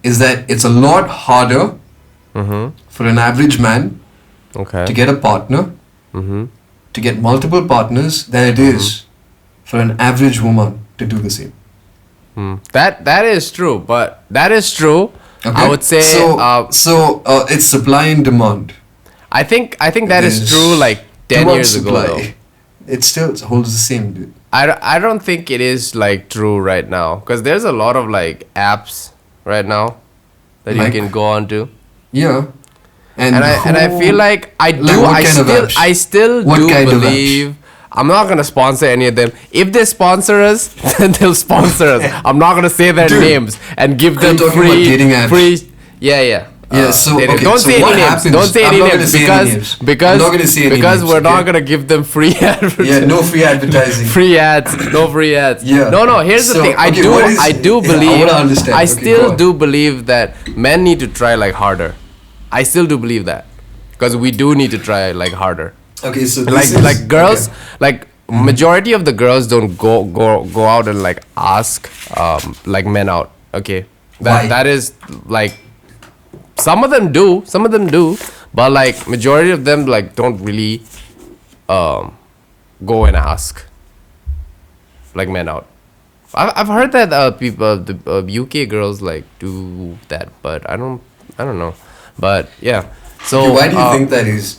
is that it's a lot harder for an average man to get a partner, to get multiple partners, than it is for an average woman to do the same. That is true, but that is true. Okay. I would say it's supply and demand. I think that is true like 10 years ago though. It still holds the same, dude. I don't think it is like true right now because there's a lot of like apps right now that you can go on to. Yeah. And I feel like I still do believe. I'm not gonna sponsor any of them. If they sponsor us, then they'll sponsor us. I'm not gonna say their names and give them free. Yeah. So don't say any names. Don't say any names because we're not gonna give them free advertising. Yeah, no free advertising. No free ads. Yeah. No. Here's the thing. I do believe. I still do believe that men need to try like harder. I still do believe that because we do need to try like harder. Okay, so like girls, like majority of the girls don't go out and like ask like men out. Okay, that is like. Some of them do, but like majority of them like don't really go and ask like men out. I've heard that people, the UK girls like do that, but I don't know. But yeah, so okay, why do you think that is?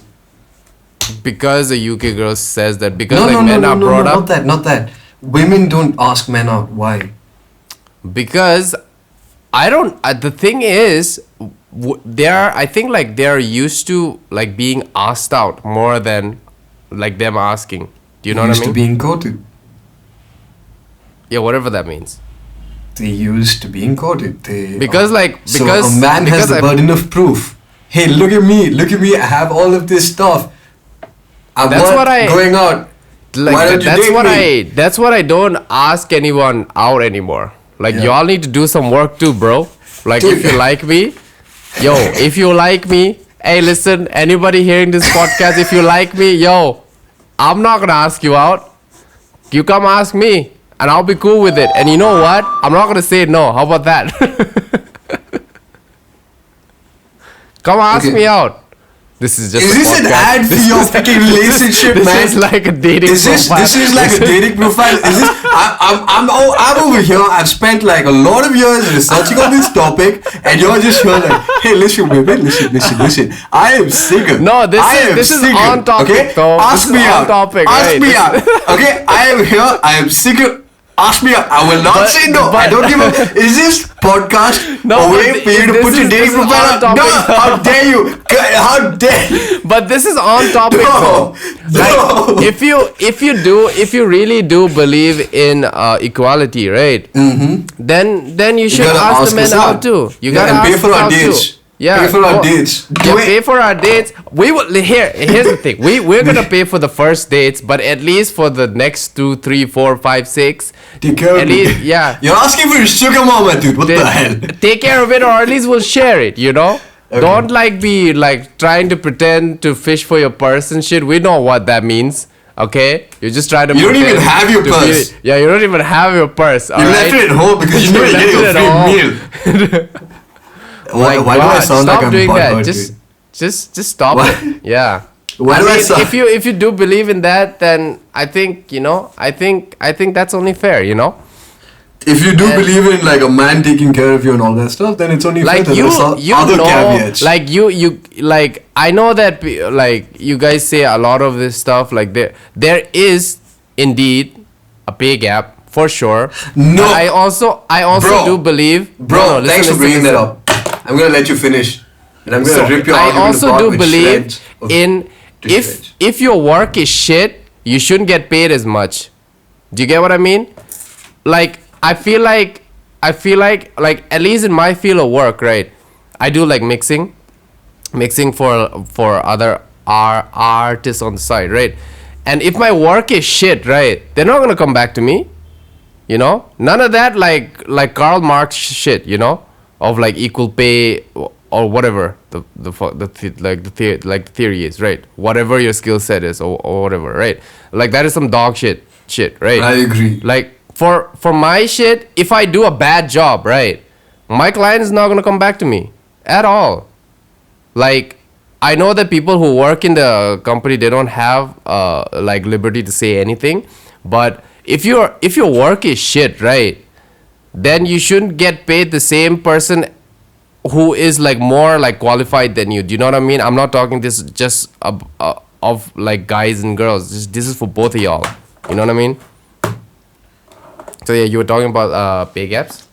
Because the UK girl says that men are brought up. Not that. Women don't ask men out. Why? Because I don't. The thing is. I think like they're used to like being asked out more than like them asking. Do you know what I mean? Used to being courted. Yeah, whatever that means. They used to being courted. Because a man has the burden of proof. Hey, look at me! I have all of this stuff. Going out. Like, why don't you date me? That's what I don't ask anyone out anymore. Like y'all need to do some work too, bro. Like if you like me. Yo, if you like me, hey, listen, anybody hearing this podcast, if you like me, yo, I'm not gonna ask you out. You come ask me, and I'll be cool with it. And you know what? I'm not gonna say no. How about that? Come ask me out. This is just. Is this an ad for your freaking relationship, man? This is like a dating profile. This is like a dating profile. Is this? I'm over here. I've spent like a lot of years researching on this topic, and you're just here like, hey, listen, baby, listen. I am single. No, this is on topic. Okay? Though. Ask me out. Topic, Ask me out. Okay? I am here. I am single. ask me. I will not say no. I don't give a. Is this podcast a way for you to put your dating profile on? No, how dare you? How dare you? But this is on topic though. Like, if you really do believe in equality, right? Then you should ask the men out too. You gotta and pay ask for our out dates. too. Yeah, pay for our dates. Pay for our dates. We will. Here's the thing. We're gonna pay for the first dates, but at least for the next 2, 3, 4, 5, 6. Take care of it. Yeah. You're asking for your sugar mama, dude. What the hell? Take care of it, or at least we'll share it. You know. Okay. Don't be trying to pretend to fish for your purse and shit. We know what that means. Okay, you're just trying to. You don't even have your purse. Yeah, you don't even have your purse. You left it at home because you know you're getting a free meal. Why do I sound like I'm doing that? Hurt, just stop it. Yeah. Why do I sound? If you do believe in that, then I think I think that's only fair. If you do believe in like a man taking care of you and all that stuff, then it's only fair that there's other caveats. I know that you guys say a lot of this stuff. Like there is indeed a pay gap for sure. No, but I also do believe. Bro, thanks for bringing that up. I'm gonna let you finish, and I'm gonna rip your argument apart. I also do believe in if your work is shit, you shouldn't get paid as much. Do you get what I mean? Like I feel like at least in my field of work, right? I do like mixing for other artists on the side, right? And if my work is shit, right, they're not gonna come back to me. None of that like Karl Marx shit, of like equal pay or whatever the theory is, right? Whatever your skill set is or whatever, right? Like that is some dog shit, right? I agree. Like for my shit, if I do a bad job, right, my client is not gonna come back to me at all. Like I know that people who work in the company, they don't have liberty to say anything, but if your work is shit, right, then you shouldn't get paid the same person who is like more like qualified than you. Do you know what I mean? I'm not talking this just of like guys and girls. This is for both of y'all. You know what I mean? So yeah, you were talking about pay gaps.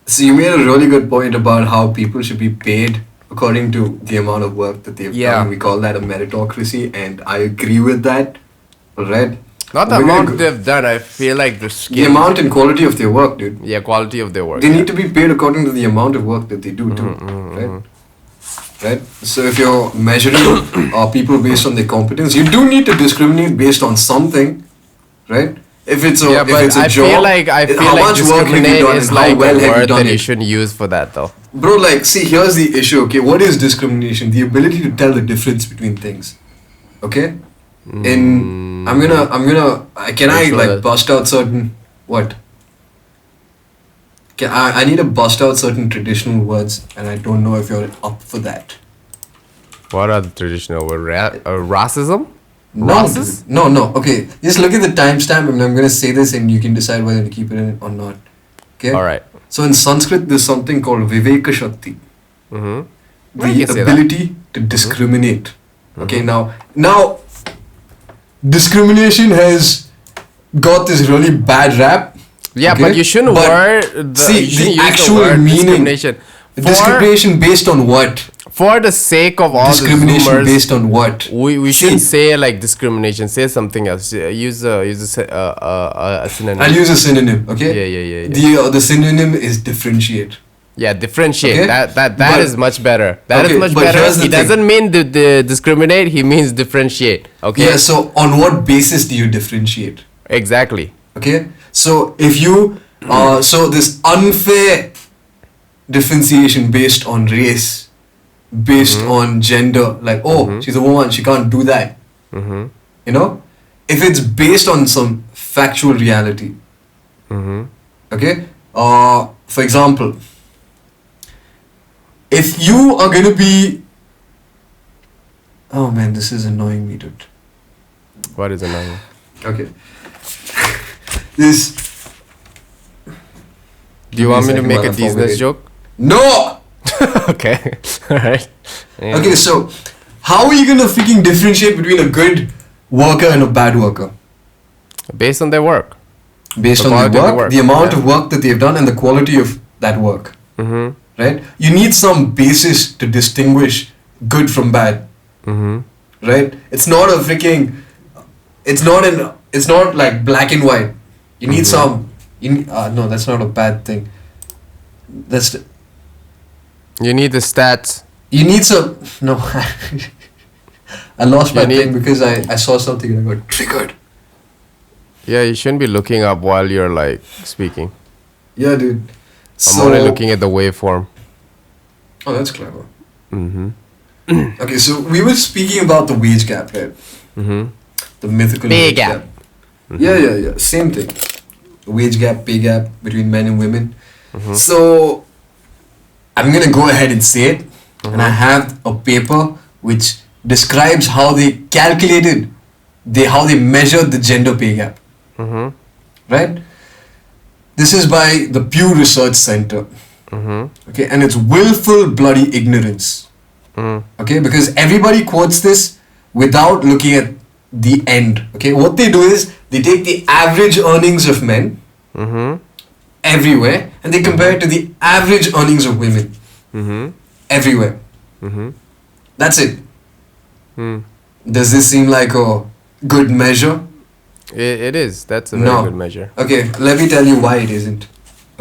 So you made a really good point about how people should be paid according to the amount of work that they've done. We call that a meritocracy, and I agree with that. Right? Not the amount they've done. I feel like the amount and quality of their work, dude. Yeah, quality of their work. They need to be paid according to the amount of work that they do too, right? Right. So if you're measuring people based on their competence, you do need to discriminate based on something, right? If it's a job, I feel like discriminate is like a word that you shouldn't use for that though. Bro, see, here's the issue. Okay, what is discrimination? The ability to tell the difference between things. Okay. Can I bust out certain what? I need to bust out certain traditional words, and I don't know if you're up for that. What are the traditional words? Racism? No. Okay, just look at the timestamp, and I'm gonna say this, and you can decide whether to keep it in or not. Okay. All right. So in Sanskrit, there's something called Viveka Shakti. The ability to discriminate. Okay. Now. Discrimination has got this really bad rap. Yeah, okay? But you shouldn't the actual meaning. Discrimination based on what? For the sake of all discrimination the Zoomers, based on what? We shouldn't say like discrimination. Say something else. Use a synonym. I'll use a synonym. Okay. Yeah. The synonym is differentiate. Yeah, differentiate. Okay? That is much better. That is much better. He doesn't mean the discriminate. He means differentiate. Okay. Yeah. So on what basis do you differentiate? Exactly. Okay. So if you so this unfair differentiation based on race, based on gender, like she's a woman, she can't do that. You know, if it's based on some factual reality. Okay. For example. If you are going to be... Oh man, this is annoying me, dude. What is annoying? Okay. This... Do you want me to make a business joke? No! Okay. Alright. Yeah. Okay, so how are you going to freaking differentiate between a good worker and a bad worker? Based on their work. Based The on quality their of the work, the amount yeah. of work that they've done, and the quality of that work. Mm-hmm. Right? You need some basis to distinguish good from bad. Mm-hmm. Right? It's not a freaking. It's not like black and white. You need some. No, that's not a bad thing. That's. You need the stats. You need some. No. I lost my You need- thing because I saw something and I got triggered. Yeah, you shouldn't be looking up while you're like speaking. Yeah, dude. I'm only looking at the waveform. Oh, that's clever. Mm-hmm. Okay, so we were speaking about the wage gap, right? Mm-hmm. The mythical Pay wage gap. Yeah. Same thing. Wage gap, pay gap between men and women. Mm-hmm. So I'm gonna go ahead and say it, and I have a paper which describes how they calculated, how they measured the gender pay gap. Mm-hmm. Right? This is by the Pew Research Center. Mm-hmm. Okay, and it's willful bloody ignorance. Okay, because everybody quotes this without looking at the end. Okay, what they do is they take the average earnings of men Mm-hmm. everywhere and they compare it to the average earnings of women Mm-hmm. everywhere. Mm-hmm. That's it. Mm. Does this seem like a good measure? It is. That's a very No. good measure. Okay, let me tell you why it isn't.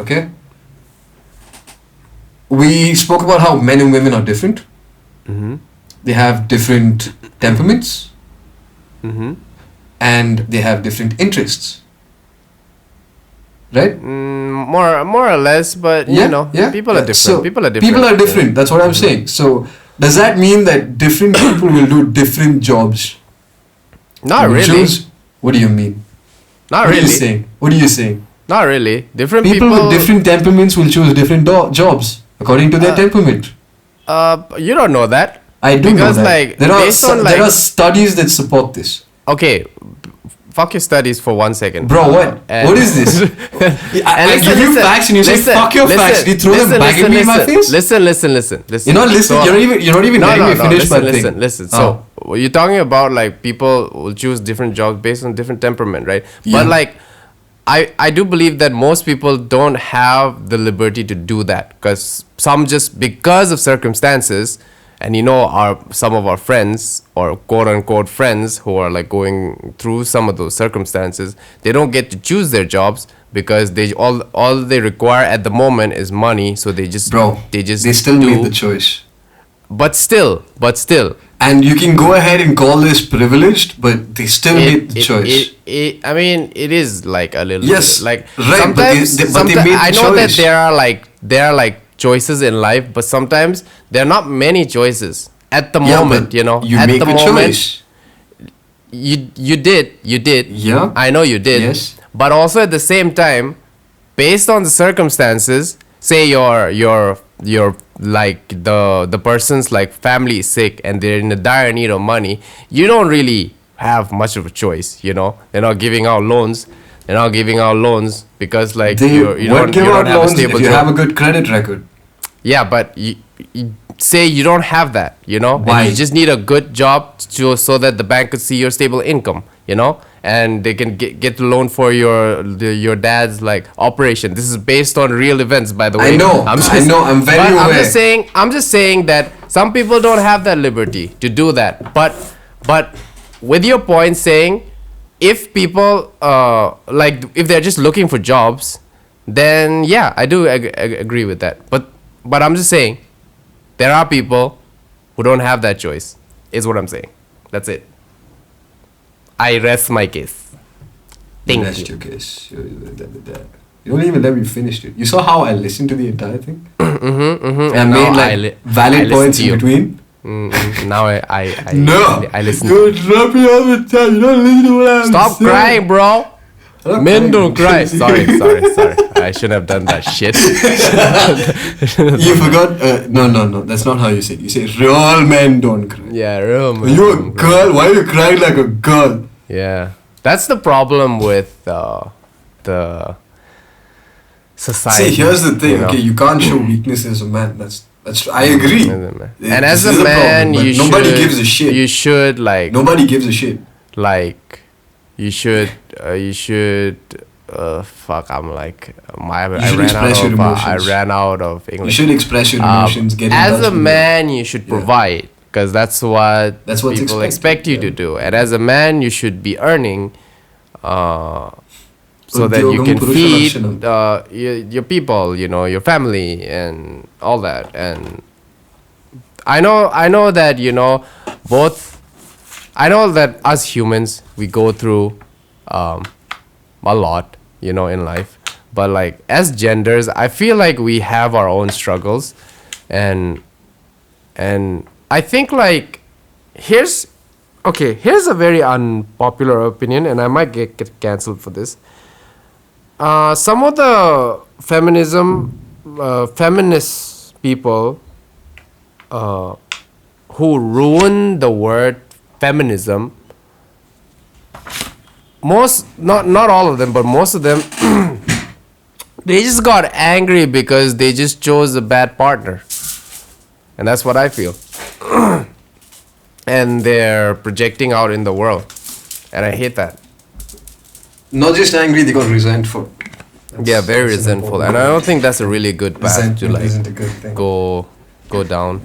Okay? We spoke about how men and women are different. Mm-hmm. They have different temperaments Mm-hmm. and they have different interests. Right? More or less, but you know, people are different. So, people are different. People are different. That's what I'm saying. So, does that mean that different people will do different jobs? Not Will really. choose- What do you mean? Not What are really. you saying? What are you saying? Not really. Different People people. with different temperaments will choose different jobs according to their temperament. You don't know that. I do because, know that. like, there are based on, like- there are studies that support this. Okay, fuck your studies for 1 second. Bro, what? And- What is this? I give you facts and you say fuck your facts. You throw them back at me in my face. Listen. You're not listening. So- You're not even letting me finish my thing. Listen. Oh. So you're talking about like people will choose different jobs based on different temperament, right? Yeah. But like, I do believe that most people don't have the liberty to do that because of circumstances, and you know, some of our friends or quote unquote friends who are like going through some of those circumstances, they don't get to choose their jobs because they all they require at the moment is money, so they just they still made the choice. But still. And you can go ahead and call this privileged, but they still made the choice. I mean, it is like a little Yes, bit. Like right, sometimes, but they made the I know that choice. there are like choices in life, but sometimes there are not many choices at the moment. but You know, you at make the a moment, choice. you did. Yeah. I know you did. Yes. But also at the same time, based on the circumstances, say your like the person's like family is sick and they're in a dire need of money, you don't really have much of a choice. You know, they're not giving out loans. Because like you don't have a stable if you job. have a good credit record. Yeah, but you say you don't have that, you know? Why? And you just need a good job so that the bank could see your stable income, you know? And they can get the loan for your dad's like operation. This is based on real events, by the way. I know, I'm very but aware. I'm just saying that some people don't have that liberty to do that. But with your point saying, if people like if they're just looking for jobs, then yeah, I do agree with that. But I'm just saying, there are people who don't have that choice, is what I'm saying. That's it. I rest my case. Thank Rest you. your case. You don't even let me finish it. You saw how I listened to the entire thing? Mm-hmm. I made like valid points in between. Now I No! I listen. You drop me all the time. You don't listen to what I'm Stop saying. crying, bro. I'm not Men crying. don't cry. Sorry. I shouldn't have done that shit. You forgot? No. That's not how you say it. You say real men don't cry. Yeah, real man. Are you a girl? Why are you crying like a girl? Yeah, that's the problem with the society. See, here's the thing. you know? Okay, you can't show weakness as a man. That's. I agree. And as This a is man, problem, but you nobody should, gives a shit. You should like Nobody gives a shit. like you should fuck, I'm like, I should ran express out your of I emotions. ran out of You English. should express your emotions. Get in As touch a with man, you should provide, because that's what That's what's people expected, expect you to do. And as a man, you should be earning, so that you Udyogam can Purusha feed Lakshanam. your people, your family, and all that. And I know that both. I know that us humans, we go through a lot, in life. But like as genders, I feel like we have our own struggles, and I think like here's a very unpopular opinion, and I might get cancelled for this. Some of the feminist people who ruin the word feminism, not all of them, but most of them, they just got angry because they just chose a bad partner. And that's what I feel. And they're projecting out in the world. And I hate that. Not just angry, they got resentful. Yeah, very resentful. And I don't think that's a really good path to like isn't a good thing. go down,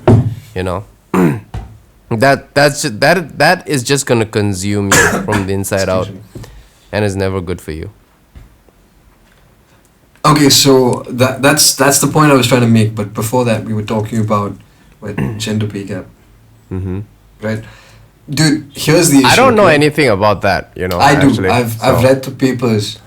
that is just gonna consume you from the inside out, and is never good for you. Okay, so that's the point I was trying to make. But before that, we were talking about gender pay gap, right? Dude, here's the issue. I don't know anything about that, I do. actually, I've read the papers.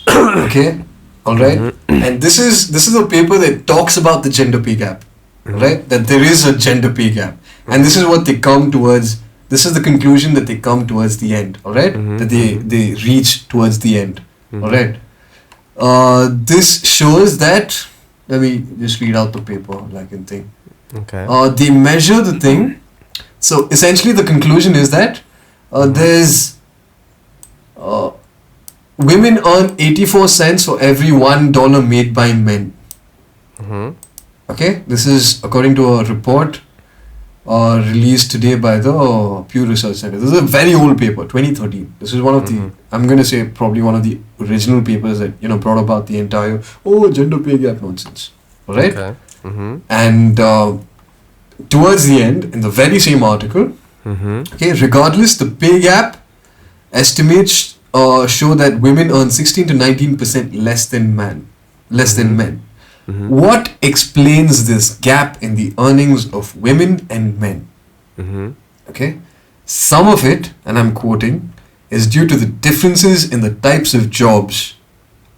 Okay, all right? And this is a paper that talks about the gender pay gap, right? That there is a gender pay gap, and this is what they come towards. This is the conclusion that they come towards the end, all right? That they reach towards the end, all right? This shows that. Let me just read out the paper, like in thing. Okay. They measure the thing. So essentially, the conclusion is that there's women earn 84 cents for every $1 made by men. Okay, this is according to a report released today by the Pew Research Center. This is a very old paper, 2013. This is one of the, I'm going to say probably one of the original papers that brought about the entire gender pay gap nonsense. All right, Okay. and towards the end, in the very same article, okay, regardless, the pay gap estimates show that women earn 16 to 19% less than men. What explains this gap in the earnings of women and men? Okay, some of it, and I'm quoting, is due to the differences in the types of jobs,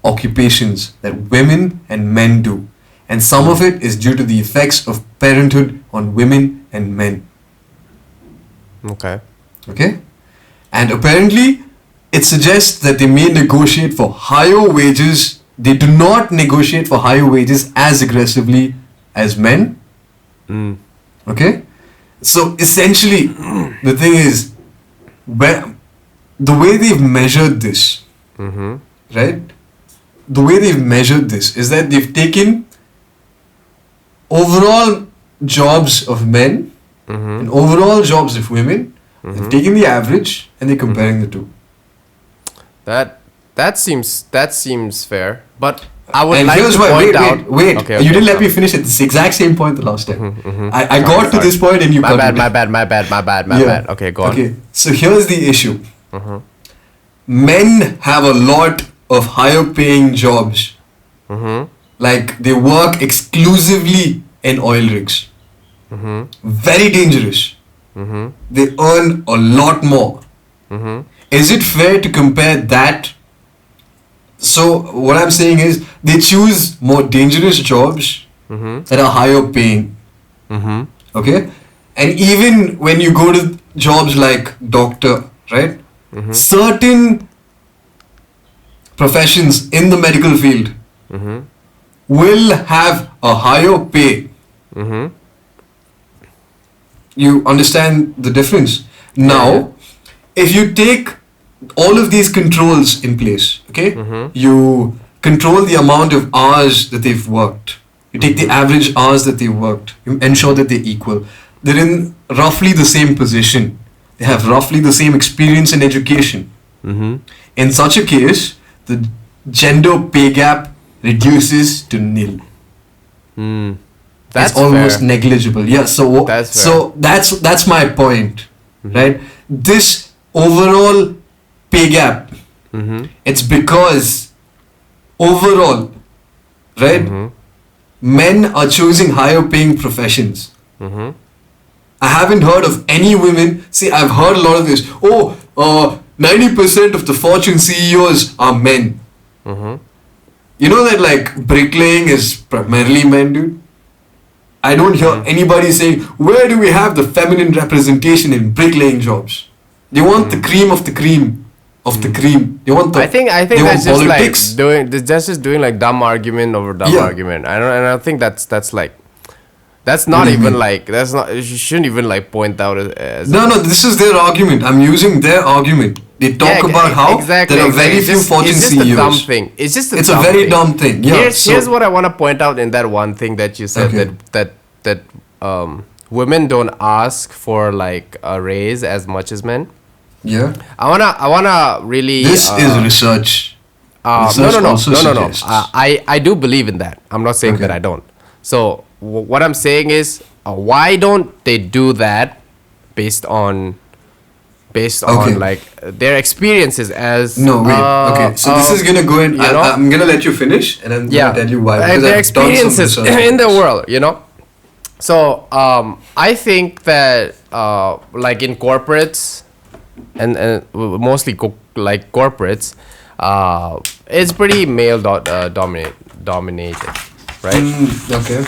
occupations that women and men do. And some of it is due to the effects of parenthood on women and men. Okay. Okay? And apparently, it suggests that they may negotiate for higher wages. They do not negotiate for higher wages as aggressively as men. Okay? So essentially, the thing is, the way they've measured this, right? The way they've measured this is that they've taken overall jobs of men and overall jobs of women. They've taken the average and they're comparing the two. That seems fair, but I would And like here's to why. point Wait. out. Okay, You didn't let sorry. me finish at this exact same point the last time. I Sorry, got to this point and you My cut bad, me. my bad. Okay, go on. Okay, so here's the issue. Men have a lot of higher paying jobs. Like they work exclusively in oil rigs. Very dangerous. They earn a lot more. Is it fair to compare that? So what I'm saying is they choose more dangerous jobs that are higher paying. Okay? And even when you go to jobs like doctor, right? Certain professions in the medical field will have a higher pay. You understand the difference? Now, if you take all of these controls in place, okay? You control the amount of hours that they've worked. You take the average hours that they've worked. You ensure that they're equal. They're in roughly the same position. They have roughly the same experience and education. In such a case, the gender pay gap reduces to nil. That's It's almost fair. negligible. Yeah. That's fair. So that's my point, right? This overall pay gap. It's because overall, right? Men are choosing higher paying professions. I haven't heard of any women. See, I've heard a lot of this. 90% of the Fortune CEOs are men. You know that like bricklaying is primarily men, dude? I don't hear anybody saying, where do we have the feminine representation in bricklaying jobs? They want the cream of the cream of the cream. They want the I think they want that's just politics. like that's just doing like dumb argument over dumb Yeah. argument. I think that's like that's not What do you even mean? like that's not you shouldn't even like point out as No, this is their argument. I'm using their argument. They talk about how there are very few Fortune it's just CEOs. a dumb thing. It's just It's a dumb very thing. dumb thing. Yeah. Here's what I want to point out in that one thing that you said Okay. that women don't ask for like a raise as much as men. Yeah. I wanna really This is research. no Research also no. suggests. I do believe in that. I'm not saying Okay. that I don't. So what I'm saying is why don't they do that based on Okay. like their experiences as No, wait. Okay, so this is gonna go in. you know? I'm gonna let you finish, and I'm yeah, gonna tell you why. Like Because their I've done some experiences research on in the this. world, you know. So I think that like in corporates and mostly like corporates, it's pretty male dominated, right? Okay.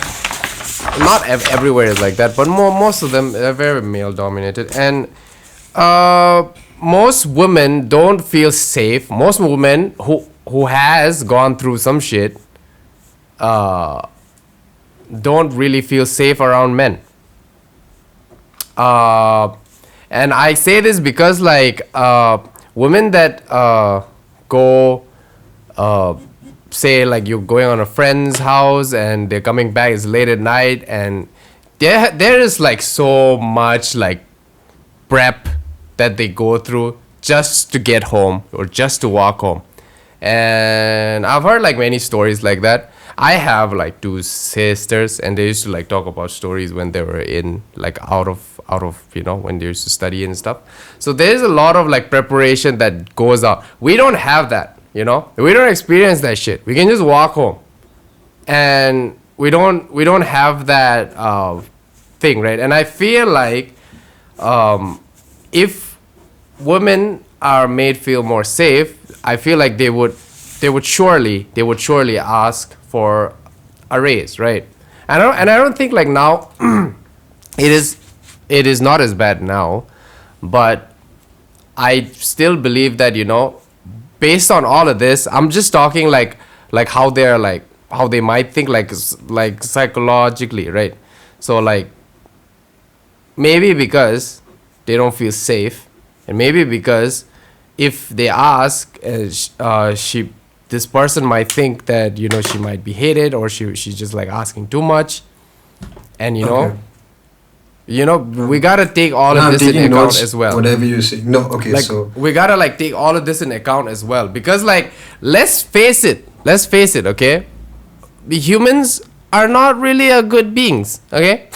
Not everywhere is like that, but most of them are very male dominated, and most women don't feel safe. Most women who has gone through some shit don't really feel safe around men. And I say this because like women that go say like you're going on a friend's house and they're coming back, it's late at night, and there is like so much like prep that they go through just to get home or just to walk home. And I've heard like many stories like that. I have like two sisters, and they used to like talk about stories when they were in like out of you know, when they used to study and stuff. So there's a lot of like preparation that goes out. We don't have that, you know. We don't experience that shit. We can just walk home, and we don't have that thing, right? And I feel like if women are made feel more safe, I feel like they would surely ask for a raise, right? I don't think like now it is not as bad now, but I still believe that, you know, based on all of this, I'm just talking like how they're like how they might think like psychologically, right? So like maybe because they don't feel safe, and maybe because if they ask, this person might think that, you know, she might be hated, or she's just like asking too much, and you know, we gotta take all of this in account notes, as well. Whatever you say. No, okay, Like so we gotta like take all of this in account as well, because like let's face it, okay, the humans are not really a good beings, okay.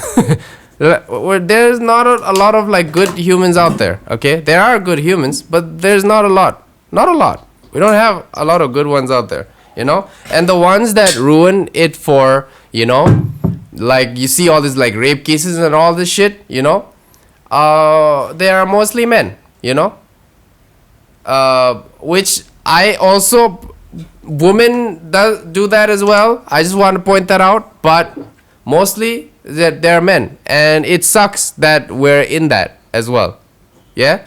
There's not a lot of like good humans out there, okay. There are good humans, but there's not a lot. We don't have a lot of good ones out there, you know. And the ones that ruin it for, you know, like you see all these like rape cases and all this shit, you know, they are mostly men, you know. Which I also, women do that as well. I just want to point that out, but mostly that they're men, and it sucks that we're in that as well. Yeah,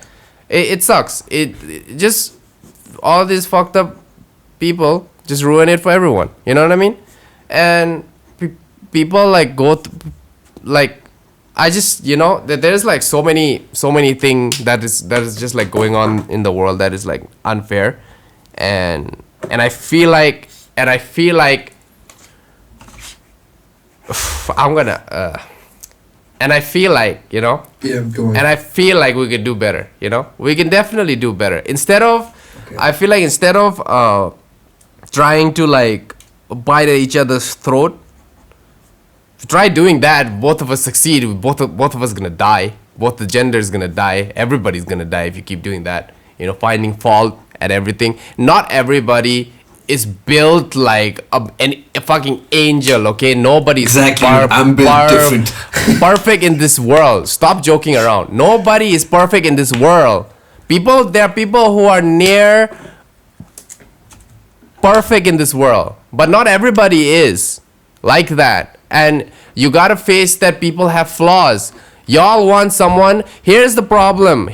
it sucks. It just, all these fucked up people just ruin it for everyone. You know what I mean? And people like like, I just, you know, that there's like so many things that is just like going on in the world that is like unfair, and I feel like I'm gonna and I feel like, you know, yeah, go on. and I feel like we could do better, you know. We can definitely do better. Instead of, Okay. I feel like instead of trying to like bite at each other's throat. If you try doing that, both of us succeed. Both of us gonna die. Both the genders gonna die. Everybody's gonna die if you keep doing that. You know, finding fault at everything. Not everybody is built like a fucking angel, okay? Nobody's Exactly. I'm built different. perfect in this world. Stop joking around. Nobody is perfect in this world. There are people who are near perfect in this world, but not everybody is like that. And you gotta face that people have flaws. Y'all want someone. Here's the problem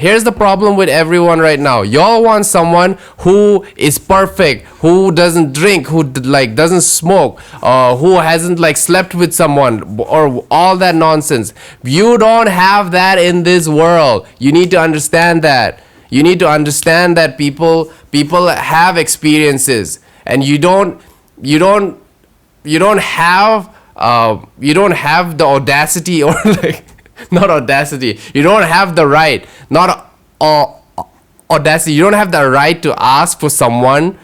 with everyone right now. Y'all want someone who is perfect, who doesn't drink, who like doesn't smoke, who hasn't like slept with someone, or all that nonsense. You don't have that in this world. You need to understand that. You need to understand that people have experiences, and you don't have the audacity, or like, not audacity. You don't have the right, not audacity. You don't have the right to ask for someone,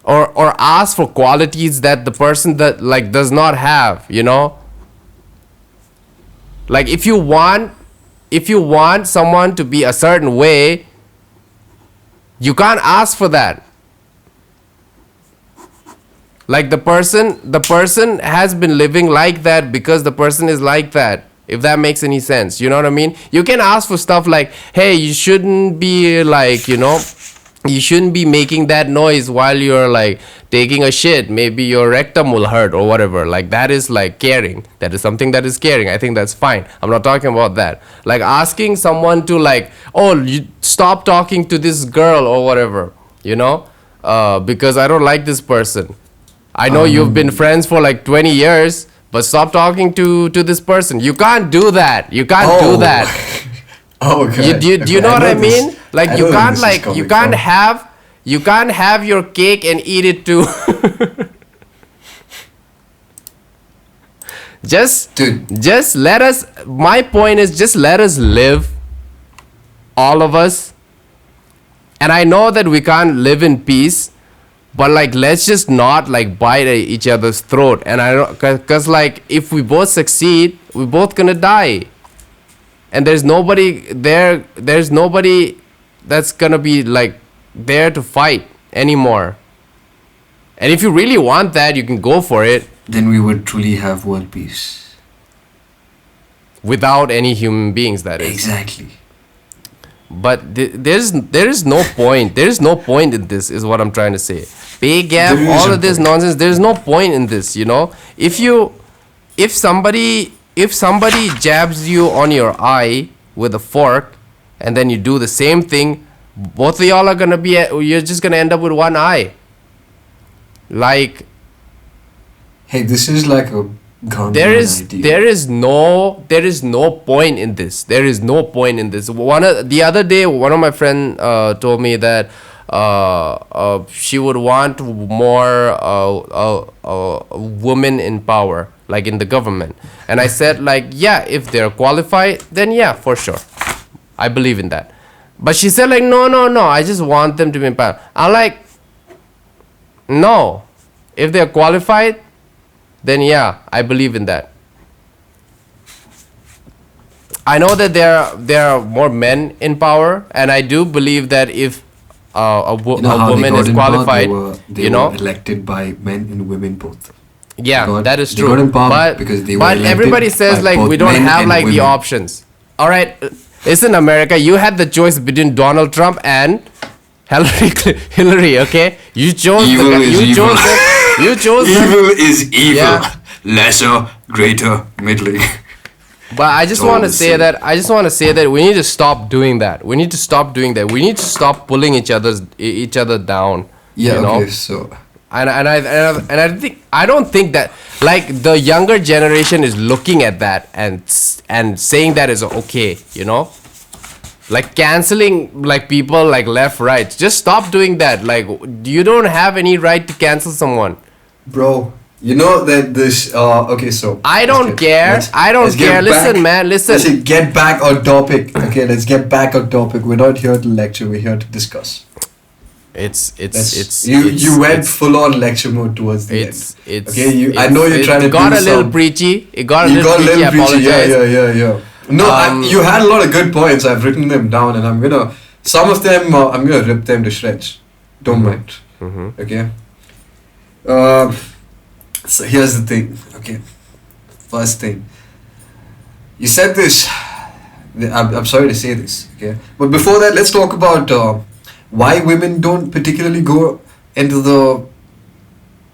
or ask for qualities that the person that like does not have. You know, like if you want someone to be a certain way, you can't ask for that. Like the person has been living like that because the person is like that. If that makes any sense, you know what I mean? You can ask for stuff like, hey, you shouldn't be like, you know, you shouldn't be making that noise while you're like taking a shit. Maybe your rectum will hurt or whatever. Like that is like caring. That is something that is caring. I think that's fine. I'm not talking about that. Like asking someone to like, oh, you stop talking to this girl or whatever, you know, because I don't like this person. I know you've been friends for like 20 years, but stop talking to this person. You can't do that. You can't do that. Oh, okay. Do you know what I mean? Like you can't have your cake and eat it too. Just let us. My point is, just let us live, all of us. And I know that we can't live in peace, but like let's just not like bite at each other's throat. And I don't, cause like if we both succeed, we're both gonna die. And there's nobody there. There's nobody that's gonna be like there to fight anymore. And if you really want that, you can go for it. Then we would truly have world peace. Without any human beings, that is. Exactly. But there is no point. There is no point in this, is what I'm trying to say. Pay gap, all of this nonsense. There's no point in this. You know, if somebody jabs you on your eye with a fork, and then you do the same thing, both of y'all are gonna be. You're just gonna end up with one eye. Like, hey, this is like a there is no point in this. There is no point in this. The other day, one of my friend told me that she would want more women in power, like in the government. And I said, like, yeah, if they're qualified, then yeah, for sure, I believe in that. But she said, like, no, I just want them to be in power. I'm like, no, if they're qualified, then yeah, I believe in that. I know that there are more men in power, and I do believe that if a woman is qualified, they were elected by men and women both. Yeah, that is true. They got in power because they were but everybody says like we don't have like the options. All right, listen, America, you had the choice between Donald Trump and Hillary. Okay, you chose. Evil is evil. You chose. Evil is evil. Yeah. Lesser, greater, middling. But I just want to say that we need to stop doing that. We need to stop doing that. We need to stop pulling each other down. Yeah. You know? Okay. So. And I don't think that like the younger generation is looking at that and saying that is okay. You know. Like canceling like people like left, right. Just stop doing that. Like you don't have any right to cancel someone. Bro, you know that this okay, so I don't care. I don't care. Listen, man, listen. Let's get back on topic. Okay, let's get back on topic. We're not here to lecture, we're here to discuss. You went full on lecture mode towards the end. Okay, I know you're trying to got do a little some. preachy. It got a You little got a preachy. I little preachy. apologize. Yeah. No, you had a lot of good points. I've written them down, and some of them I'm gonna rip them to shreds. Don't mind. Okay. So here's the thing. Okay. First thing. You said this. I'm sorry to say this. Okay. But before that, let's talk about why women don't particularly go into the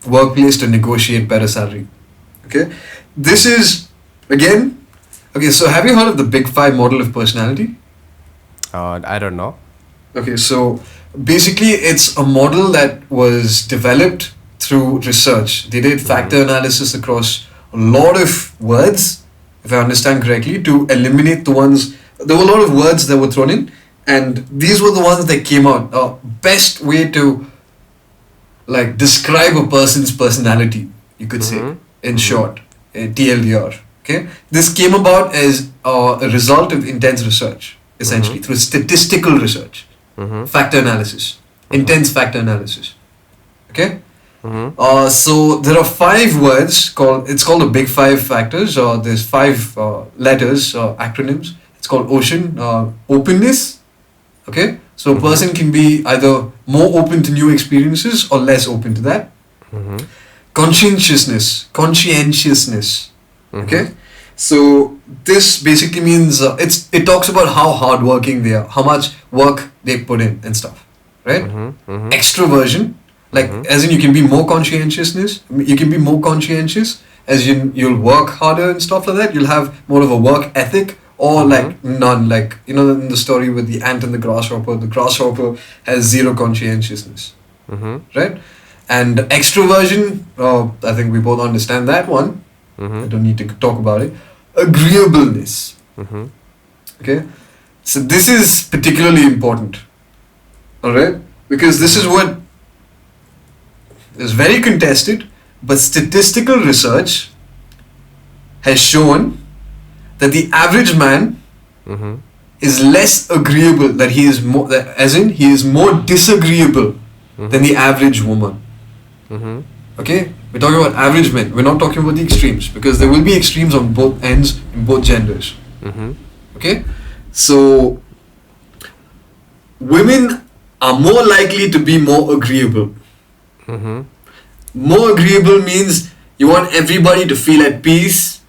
workplace to negotiate better salary. Okay. This is again. Okay. So have you heard of the Big Five model of personality? I don't know. Okay, so basically it's a model that was developed through research. They did factor analysis across a lot of words, if I understand correctly, to eliminate the ones. There were a lot of words that were thrown in, and these were the ones that came out. Best way to like describe a person's personality, you could say, in short, TLDR. Okay, this came about as a result of intense research, essentially through statistical research. Factor analysis, intense factor analysis. Okay. So there are 5 words called. It's called the Big Five factors. There's 5 letters, acronyms. It's called openness. Okay. So a person can be either more open to new experiences or less open to that. Conscientiousness. Okay. So this basically means it talks about how hardworking they are, how much work they put in and stuff, right? Extroversion, like as in you can be more you can be more conscientious, as in you'll work harder and stuff like that. You'll have more of a work ethic, or like none, like in the story with the ant and the grasshopper has zero conscientiousness, right? And extroversion, I think we both understand that one. I don't need to talk about it. Agreeableness. Okay, so this is particularly important. All right, because this is what is very contested, but statistical research has shown that the average man is less agreeable. That he is more, as in he is more disagreeable than the average woman. Okay, we're talking about average men. We're not talking about the extremes, because there will be extremes on both ends in both genders. Okay, so women are more likely to be more agreeable. More agreeable means you want everybody to feel at peace.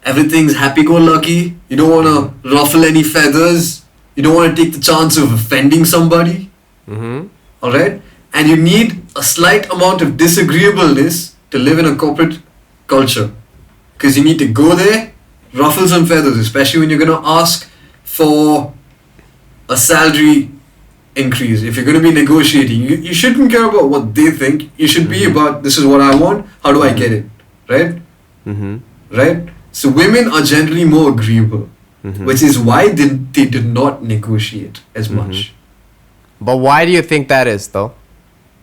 Everything's happy-go-lucky. You don't want to ruffle any feathers. You don't want to take the chance of offending somebody. Alright? And you need a slight amount of disagreeableness to live in a corporate culture. Because you need to go there, ruffle some feathers, especially when you're going to ask for a salary increase. If you're going to be negotiating, you shouldn't care about what they think. You should be about, this is what I want, how do I get it? Right? Right? So women are generally more agreeable, which is why they did not negotiate as much. But why do you think that is, though?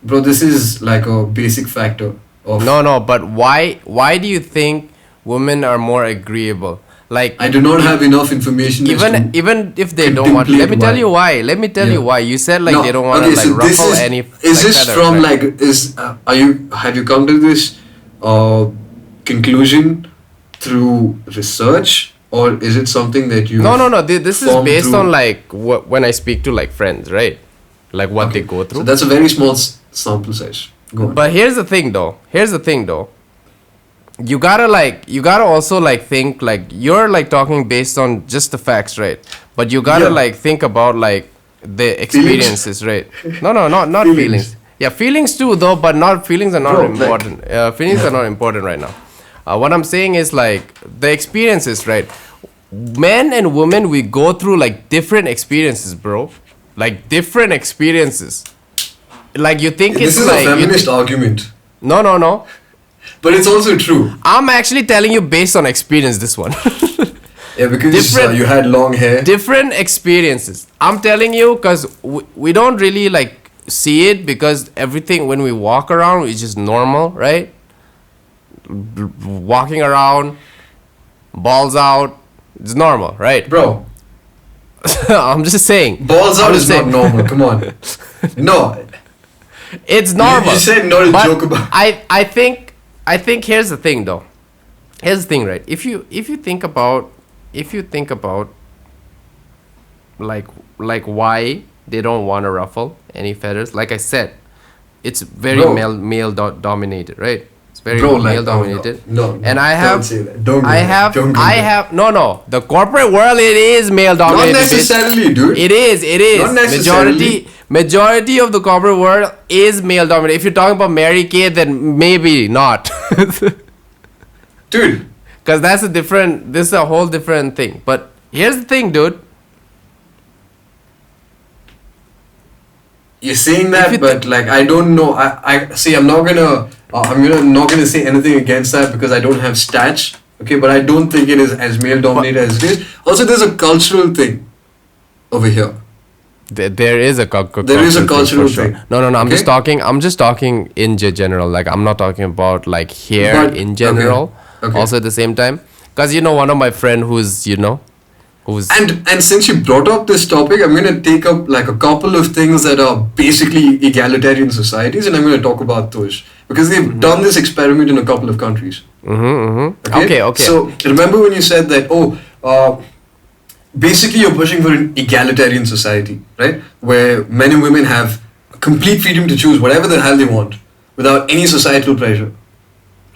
Bro, this is like a basic factor of... No, but why do you think women are more agreeable? Like, I do not have enough information. Even if they don't want, let me tell you why. You why. You said like they don't want to like ruffle any. Is this from like have you come to this conclusion through research, or is it something that you? No. This is based on like when I speak to like friends, right? Like what they go through. So that's a very small sample size. Go on. But here's the thing though. You gotta also like think like you're like talking based on just the facts, right? But you gotta like think about like the experiences, feelings. Right? No, not feelings. Yeah, feelings too though, but feelings are not important. Feelings are not important right now. What I'm saying is like the experiences, right? Men and women, we go through like different experiences, bro. Like different experiences. Like you think this is like a feminist argument. No. But it's also true. I'm actually telling you based on experience, this one. Yeah, because you had long hair. Different experiences. I'm telling you because we don't really like see it, because everything when we walk around is just normal, right? Walking around, balls out, it's normal, right? Bro. I'm just saying. Balls out is not normal, come on. No. It's normal. You said not a But joke about. I think here's the thing though. Here's the thing, right? If you think about like why they don't want to ruffle any feathers, like I said, it's very Bro. male dominated, right? It's very Bro, like, male dominated. no, And I don't have say that. Don't go I there. have Don't go I there. have no the corporate world, it is male Not dominated. bitch. necessarily, dude. It is. Not necessarily. Majority of the corporate world is male dominated. If you're talking about Mary Kay, then maybe not. Dude. Because this is a whole different thing. But here's the thing, dude. You're saying If that, you but like I don't know. I see. not gonna say anything against that because I don't have stats. Okay, but I don't think it is as male dominated as it is. Also, there's a cultural thing over here. There is a cultural cultural for sure. thing. No. I'm Okay? just talking in general. Like I'm not talking about like here But- in general. Okay. Also at the same time, because one of my friend who's And since you brought up this topic, I'm gonna take up like a couple of things that are basically egalitarian societies, and I'm gonna talk about those because they've done this experiment in a couple of countries. Okay. So remember when you said that? Basically you're pushing for an egalitarian society, right? Where men and women have complete freedom to choose whatever the hell they want without any societal pressure,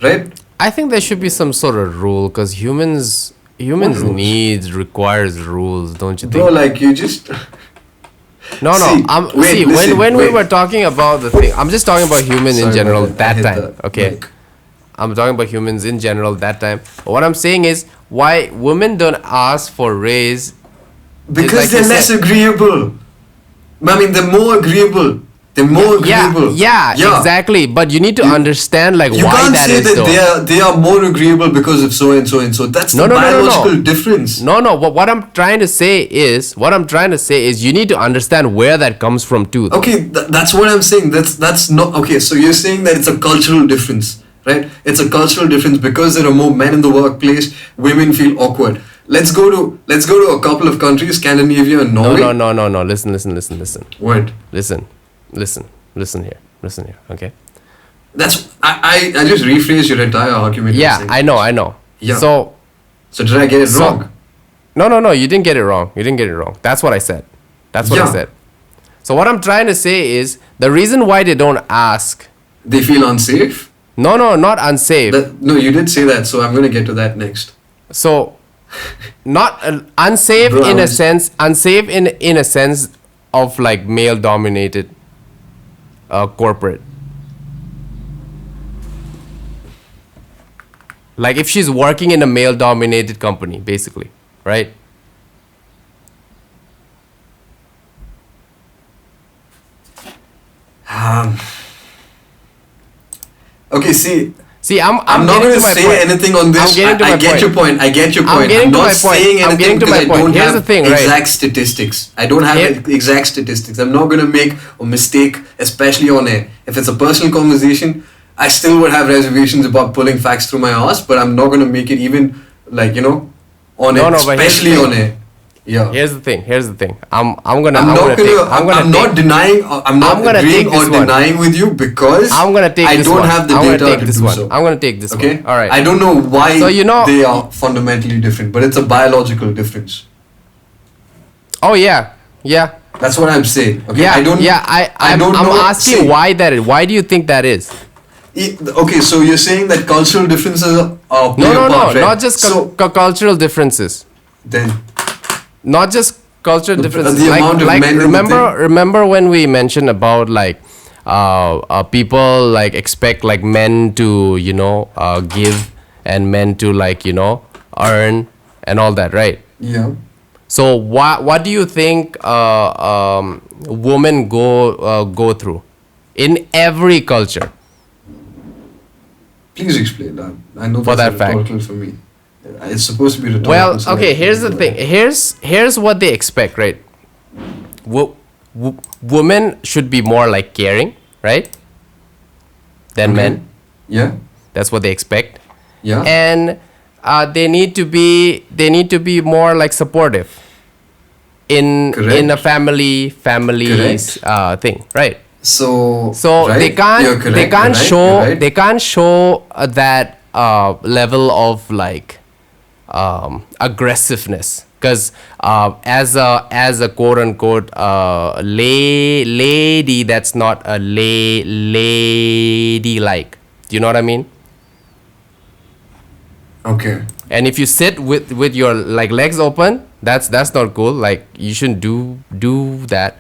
right? I think there should be some sort of rule because humans rules? needs requires rules, don't you think? Bro, like you just. No. See, wait, listen, when we wait. were talking about the thing, I'm just talking about humans in Sorry, general man, I that hit time. the Okay, mic. I'm talking about humans in general that time. But what I'm saying is why women don't ask for raise. Because like you they're less said. agreeable. I mean, they're more agreeable. Yeah, exactly. But you need to understand like You why can't that say is that though. they are more agreeable because of so and so and so. That's the biological difference. No. What I'm trying to say is you need to understand where that comes from too. Though. Okay, that's what I'm saying. That's not okay. So you're saying that it's a cultural difference, right? It's a cultural difference because there are more men in the workplace. Women feel awkward. Let's go to a couple of countries, Scandinavia and Norway. No. Listen. What? Listen here. Okay. That's I just rephrased your entire argument. Yeah, I know. Yeah. So did I get it wrong? No. You didn't get it wrong. That's what I said. I said. So what I'm trying to say is the reason why they don't ask. They feel unsafe? No, not unsafe. No, you did say that, so I'm gonna get to that next. So, not unsafe Bro, in a sense. Unsafe in a sense of like male dominated corporate. Like if she's working in a male dominated company, basically, right? Okay, see, I'm not getting going to to my say point. anything on this. I'm getting to I my get point. your point. I get your point. I'm getting to not my point. saying I'm anything getting to because my I point. don't Here's have the thing, right? exact statistics. I don't have Here- exact statistics. I'm not going to make a mistake, especially on air. If it's a personal conversation, I still would have reservations about pulling facts through my ass, but I'm not going to make it even like on No, air, no, but here's the especially thing. on air. Yeah. Here's the thing. I'm not denying. I'm not I'm gonna agreeing take or this one. denying with you because I'm gonna take I this don't one. have the I'm gonna data take to this do one. so. I'm gonna take this Okay. one. All right. I don't know why So, they are fundamentally different, but it's a biological difference. Oh yeah. That's what I'm saying. Okay. Yeah. I don't. I'm don't know. asking See, why that is. Why do you think that is? Okay, so you're saying that cultural differences are play a No. part, right? Not just cultural differences. Then Not just cultural differences. the amount of men in the remember when we mentioned about like people like expect like men to give and men to like earn and all that, right? yeah. So what do you think women go through in every culture? Please explain that. I know For that's that fact. rhetorical for me. It's supposed to be rhetorical. Well, so okay. like- Here's the thing. Here's what they expect, right? Women should be more like caring, right? Than Okay. men. Yeah. That's what they expect. Yeah. And they need to be more like supportive in Correct. a family's thing, right? So, So right? they can't You're correct. they can't You're right. show You're right. they can't show that level of like aggressiveness, because as a quote unquote lady, that's not a lady like. Do you know what I mean? Okay. And if you sit with your like legs open, that's not cool. Like you shouldn't do that.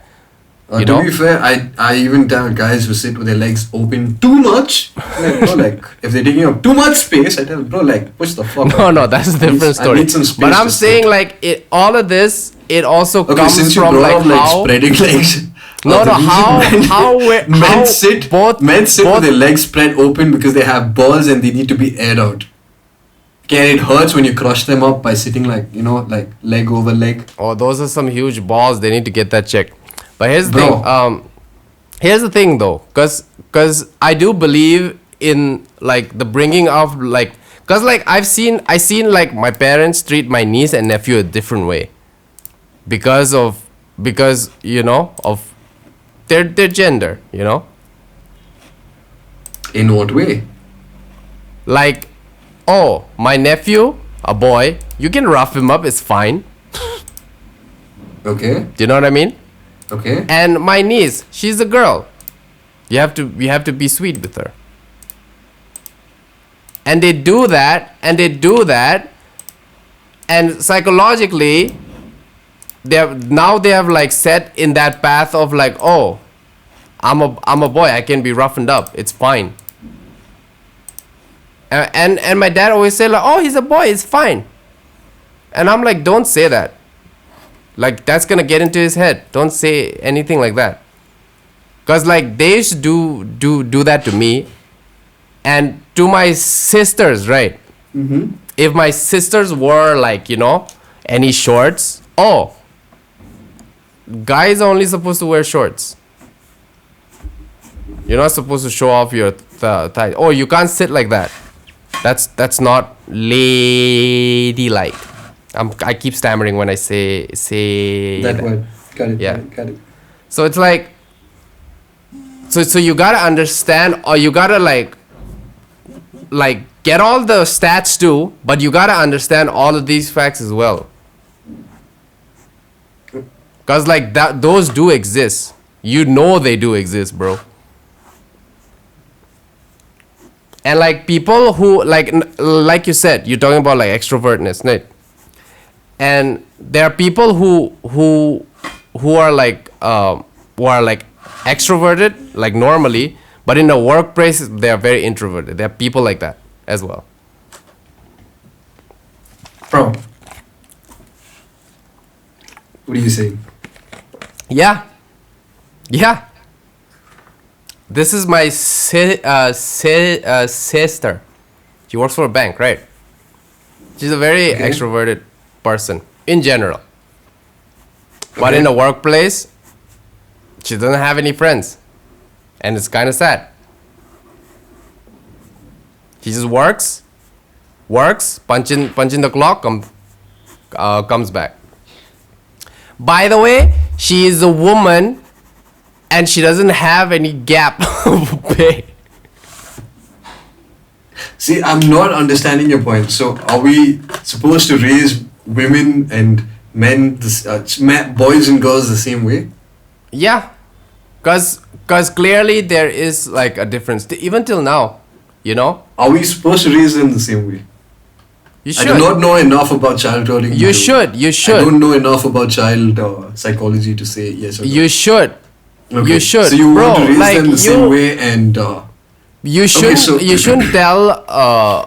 You To know? be fair, I even tell guys who sit with their legs open too much. Like, bro, like if they're taking up too much space, I tell bro, like push the fuck. No, out. no, that's a different I story. need some space But I'm to saying sit. like all of this, it also Okay, comes since you from brought like up like how spreading legs. No, the no, reason how- men, how we- men how sit both- men sit both- with their legs spread open because they have balls and they need to be aired out. Okay, it hurts when you crush them up by sitting like like leg over leg. oh, those are some huge balls. They need to get that checked. But here's the Bro. thing. Here's the thing though, cause I do believe in like the bringing of like, cause like I seen like my parents treat my niece and nephew a different way, because of their gender, In what way? like, oh, my nephew, a boy, you can rough him up, it's fine. Okay. Do you know what I mean? Okay. And my niece, she's a girl. You have to be sweet with her. And they do that, and psychologically, they have like set in that path of like, oh, I'm a boy, I can be roughened up, it's fine. And my dad always say like, oh, he's a boy, it's fine. And I'm like, don't say that. Like, that's gonna get into his head. Don't say anything like that. Cause like they used to do that to me, and to my sisters, right? Mm-hmm. If my sisters wore like any shorts, oh, guys are only supposed to wear shorts. You're not supposed to show off your thighs. Oh, you can't sit like that. That's not ladylike. I keep stammering when I say That word. Got it. Yeah. Got it. So it's like, so you gotta understand, or you gotta like get all the stats too, but you gotta understand all of these facts as well. Cause like those do exist. You know they do exist, bro. And like people who like you said, you're talking about like extrovertness, right? And there are people who are like extroverted like normally, but in the workplace they are very introverted. There are people like that as well. Bro. What are you saying? Yeah. This is my sister. She works for a bank, right? She's a very Okay. extroverted person in general. But Okay. in the workplace, she doesn't have any friends. And it's kind of sad. She just works, punch in the clock, comes back. By the way, she is a woman and she doesn't have any gap of pay. See, I'm not understanding your point. So, are we supposed to raise women and men, boys and girls the same way? Yeah, cause clearly there is like a difference. Even till now, Are we supposed to raise them the same way? you I should. do not know enough about child rearing. You should. I don't know enough about child psychology to say yes or no. You should. Okay. You should. So you Bro, want to raise like, them the same way and You shouldn't. so- You shouldn't tell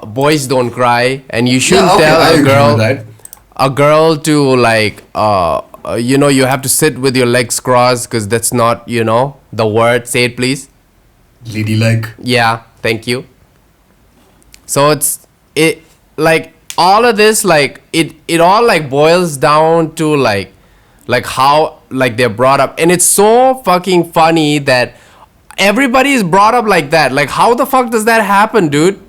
boys don't cry, and you shouldn't yeah, okay, tell I a agree girl with that. to like you have to sit with your legs crossed because that's not the word. Say it, please. Ladylike. Yeah, thank you. So it like all of this like it all like boils down to like how like they're brought up, and it's so fucking funny that everybody is brought up like that. Like how the fuck does that happen, dude?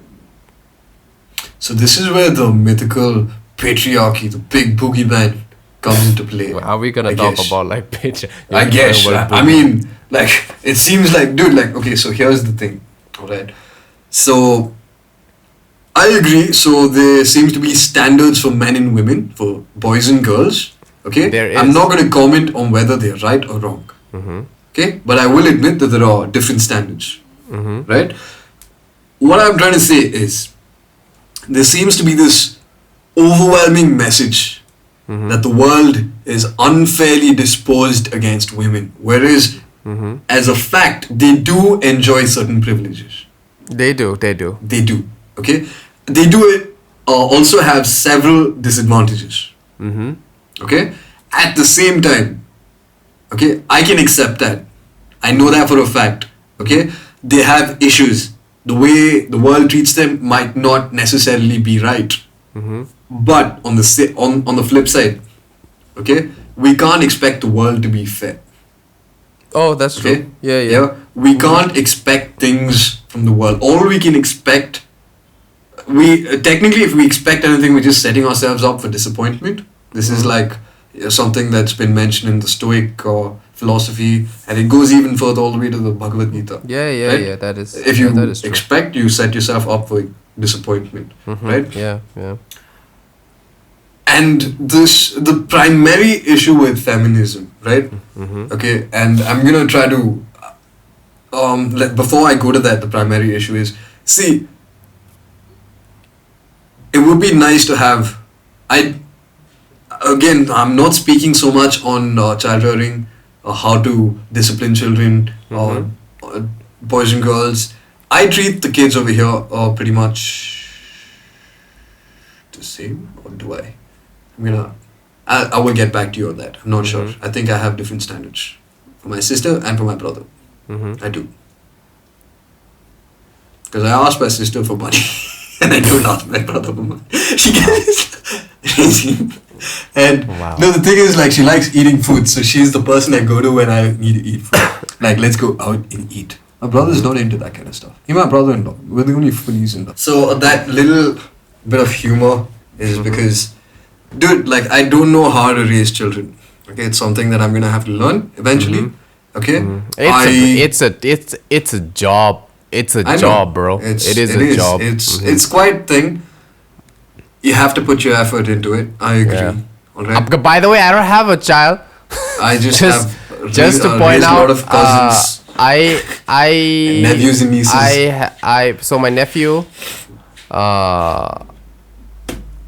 So this is where the mythical patriarchy, the big boogeyman, comes into play. Are we gonna I talk guess. about like picture? I guess. I mean, Like, it seems like, dude, like, okay, so here's the thing, alright? So, I agree. So, there seems to be standards for men and women, for boys and girls, okay? There is. I'm not going to comment on whether they're right or wrong, okay? But I will admit that there are different standards, right? What I'm trying to say is, there seems to be this overwhelming message that the world is unfairly disposed against women, whereas as a fact they do enjoy certain privileges. They do. They do, okay? They do it also have several disadvantages, okay? At the same time, okay, I can accept that. I know that for a fact, okay? They have issues. The way the world treats them might not necessarily be right. But on the flip side, okay, we can't expect the world to be fair. Oh, that's Okay? true. Yeah. We can't expect things from the world. All we can expect, technically, if we expect anything, we're just setting ourselves up for disappointment. This is like something that's been mentioned in the Stoic philosophy, and it goes even further all the way to the Bhagavad Gita. Yeah. That is. If you that is true. expect, you set yourself up for disappointment, right? Yeah. And the primary issue with feminism, right? Okay, and I'm gonna try to before I go to that, the primary issue is, see, it would be nice to have, I'm not speaking so much on child rearing, how to discipline children, or boys and girls. I treat the kids over here pretty much the same, or do I? I will get back to you on that. I'm not sure. I think I have different standards for my sister and for my brother. I do. Because I asked my sister for money and I don't ask my brother for money. She gets and Wow. no, the thing is, like, she likes eating food, so she's the person I go to when I need to eat food. Like, let's go out and eat. My brother's not into that kind of stuff. He's my brother-in-law. We're the only foodies in that. So that little bit of humor is because, dude, like, I don't know how to raise children. Okay, it's something that I'm gonna have to learn eventually. Okay, It's a job. It's a job, bro. It is a job. It's quite thing. You have to put your effort into it. I agree. Yeah. All right. By the way, I don't have a child. I just have just to point raised out, a lot of cousins, I nephews and nieces. So my nephew,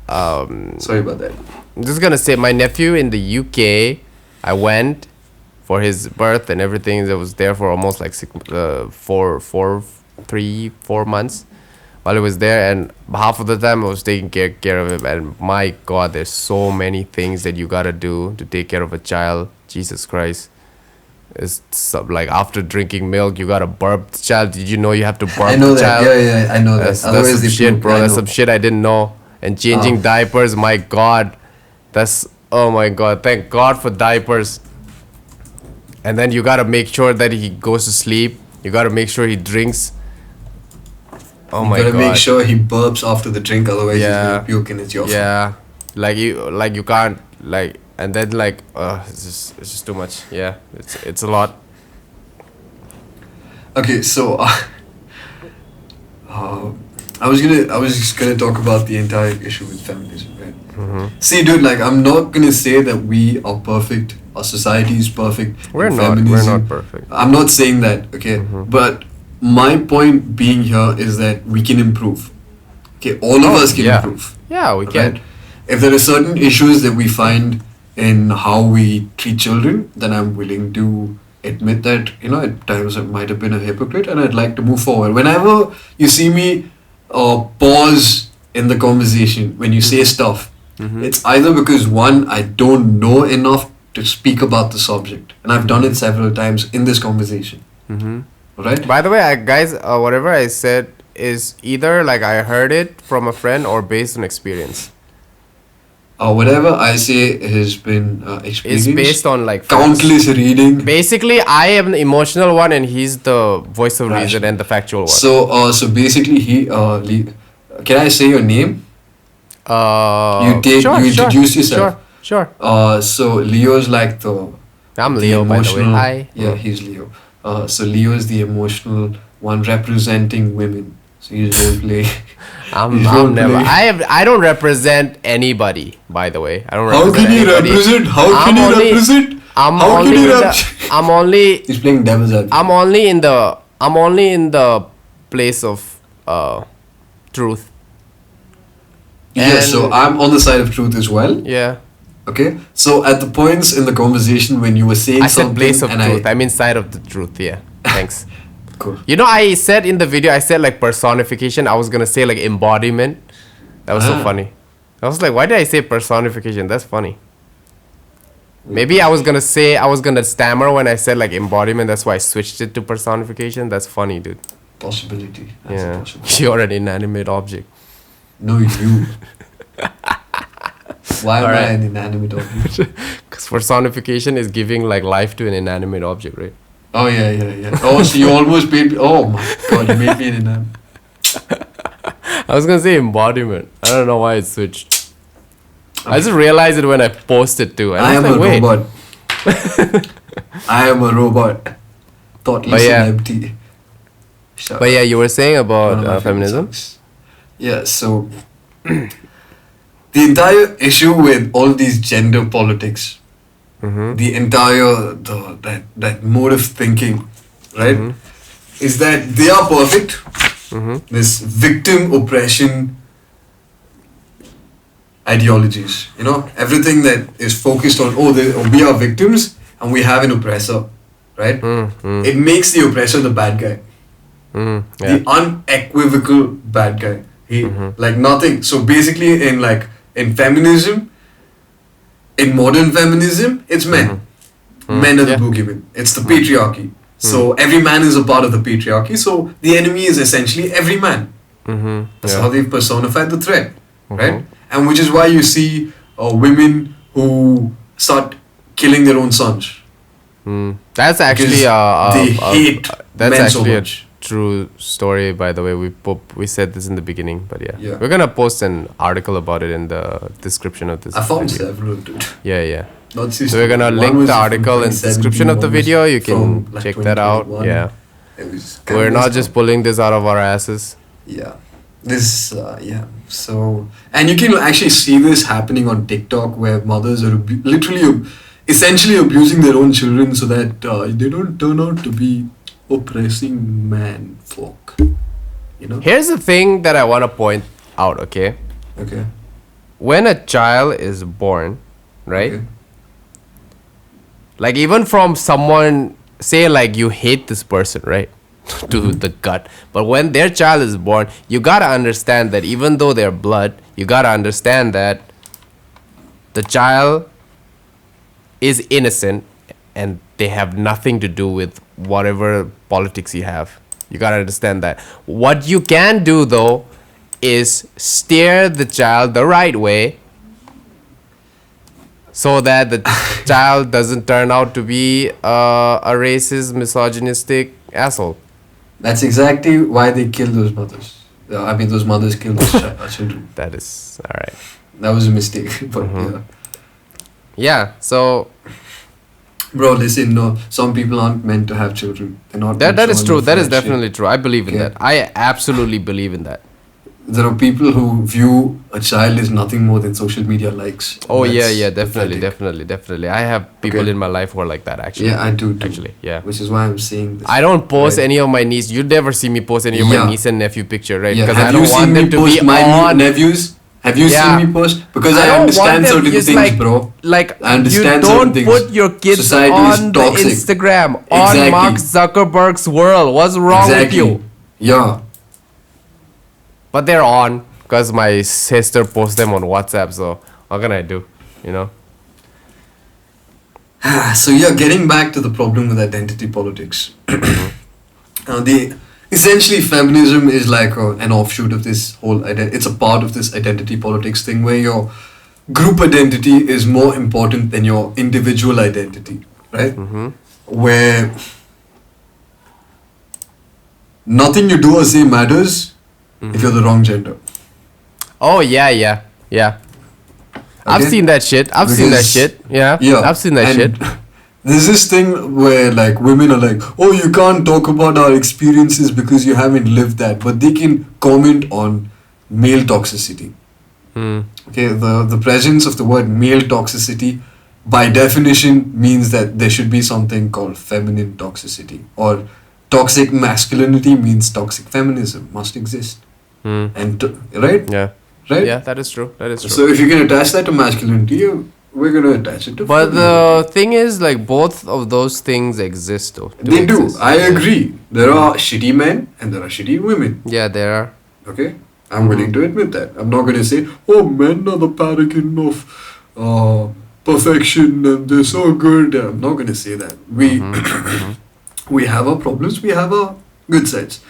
Sorry about that. I'm just gonna say my nephew in the UK. I went for his birth and everything. I was there for almost like 4 months while he was there, and half of the time I was taking care of him. And my God, there's so many things that you gotta do to take care of a child. Jesus Christ. It's like after drinking milk, you gotta burp the child. Did you know you have to burp I know the that. child? Yeah, I know that. That's Otherwise, some they shit, poop. bro. I That's know. some shit I didn't know. And changing diapers, my God. Oh my God. Thank God for diapers. And then you gotta make sure that he goes to sleep. You gotta make sure he drinks. Oh my God. You gotta make sure he burps after the drink, otherwise he's gonna puke and it's your fault. Yeah. Like you can't, like, and then like, it's just too much. Yeah. It's a lot. Okay, so I was just gonna talk about the entire issue with feminism, right? See, dude, like, I'm not gonna say that we are perfect. Our society is perfect. We're in not. feminism. We're not perfect. I'm not saying that, okay? But my point being here is that we can improve. Okay, all of us can improve. Yeah, we can. Right? If there are certain issues that we find in how we treat children, then I'm willing to admit that, at times I might have been a hypocrite and I'd like to move forward. Whenever you see me pause in the conversation when you say stuff, it's either because, one, I don't know enough to speak about the subject, and I've done it several times in this conversation. Right? By the way, guys, whatever I said is either like I heard it from a friend or based on experience. Whatever I say has been experience. It's based on like countless reading. Basically, I am the emotional one and he's the voice of reason and the factual one. So basically, can I say your name? You introduce yourself. Sure. So Leo's like the I'm Leo, by the way. emotional. Hi. Yeah, he's Leo. So Leo is the emotional one representing women. So you role play. I'm never. I don't represent anybody. By the way, I don't. How represent can you anybody. represent? How can you represent? I'm How only. can you In the, represent? I'm only. He's playing devil's advocate. I'm only in the. I'm only in the place of truth. Yeah, so I'm on the side of truth as well. Yeah. Okay, so at the points in the conversation when you were saying I said something, place of and truth. I'm inside of the truth. Yeah. Thanks. Cool. You know, I said in the video, I said like personification. I was gonna say like embodiment. That was so funny. I was like, why did I say personification? That's funny. Maybe I was gonna stammer when I said like embodiment. That's why I switched it to personification. That's funny, dude. Possibility. That's a Yeah. possibility. You're an inanimate object. No, you. Why am I Alright. an inanimate object? Because personification is giving like life to an inanimate object, right? Oh yeah. Oh, so you almost made me. Oh my god, you made me an inanimate. I was gonna say embodiment. I don't know why it switched. I just realized it when I posted too. And I am was a like, wait. robot. I am a robot. Thoughtless But yeah. and empty. Shut But up. yeah, you were saying One of my about favorite feminism. songs. Yeah, so the entire issue with all these gender politics, Mm-hmm. the entire that mode of thinking, right, Mm-hmm. is that they are perfect. Mm-hmm. This victim oppression ideologies, everything that is focused on we are victims and we have an oppressor, right? Mm-hmm. It makes the oppressor the bad guy. Yeah. The unequivocal bad guy. He like nothing. So basically, in feminism, in modern feminism, it's men. Men are the Yeah. boogeyman. It's the patriarchy. So every man is a part of the patriarchy. So the enemy is essentially every man. Mm-hmm. That's Yeah. how they've personified the threat, right? And which is why you see women who start killing their own sons. That's actually Because they hate that's men so actually much. a true story, by the way. We said this in the beginning, but Yeah. we're gonna post an article about it in the description of this I found video. several, dude. Yeah. Not So we're gonna link the article in the description of the video. You can check that out. Yeah. We're not just pulling this out of our asses. Yeah. So, and you can actually see this happening on TikTok where mothers are essentially abusing their own children so that they don't turn out to be oppressing man folk. Here's the thing that I want to point out, okay? Okay. When a child is born, right? Okay. Like even from someone, say like you hate this person, right? To the gut. But when their child is born, you gotta understand that even though they're blood, you gotta understand that the child is innocent and they have nothing to do with whatever politics you have. You gotta understand that. What you can do though is steer the child the right way so that the child doesn't turn out to be a racist, misogynistic asshole. That's exactly why they kill those mothers. Those mothers kill those children. That is alright. That was a mistake. But yeah. Yeah, so Bro, listen, no. Some people aren't meant to have children. They're not. that meant is to true. have That is that shit. definitely true. I believe in Okay. that. I absolutely believe in that. There are people who view a child as nothing more than social media likes. Oh That's yeah, definitely, pathetic. definitely. I have people Okay. in my life who are like that actually. Yeah, I do too. Actually, yeah. Which is why I'm saying this. I don't post Right. any of my niece. You never see me post any of my Yeah. niece and nephew picture, right? Yeah. Because I Have don't you seen want me them to post be my on. nephews? Have you Yeah. seen me post? Because I don't understand want them certain just things, like, bro. Like I understand you certain don't things. put your kids Society is on the toxic. Instagram Exactly. on Mark Zuckerberg's world. What's wrong with you? Yeah. But they're on because my sister posts them on WhatsApp. So what can I do? You know? So yeah, getting back to the problem with identity politics. Essentially feminism is like an offshoot of this whole it's a part of this identity politics thing where your group identity is more important than your individual identity, right? Where nothing you do or say matters if you're the wrong gender. Oh yeah. I've Okay. seen that shit. I've seen that Because- shit. Yeah. Yeah, I've seen that and shit. there's this thing where like women are like, oh, you can't talk about our experiences because you haven't lived that, but they can comment on male toxicity. Okay, the presence of the word male toxicity by definition means that there should be something called feminine toxicity, or toxic masculinity means toxic feminism must exist. And right? Yeah. Right? Yeah, that is true. That is true. So if you can attach that to masculinity, we're gonna attach it to But femininity. the thing is, like, both of those things exist, though. They do. exist. I agree. There are shitty men and there are shitty women. Yeah, there are. Okay? I'm willing to admit that. I'm not going to say, oh, men are the paragon of perfection and they're so good. I'm not going to say that. We have our problems, we have our good sides.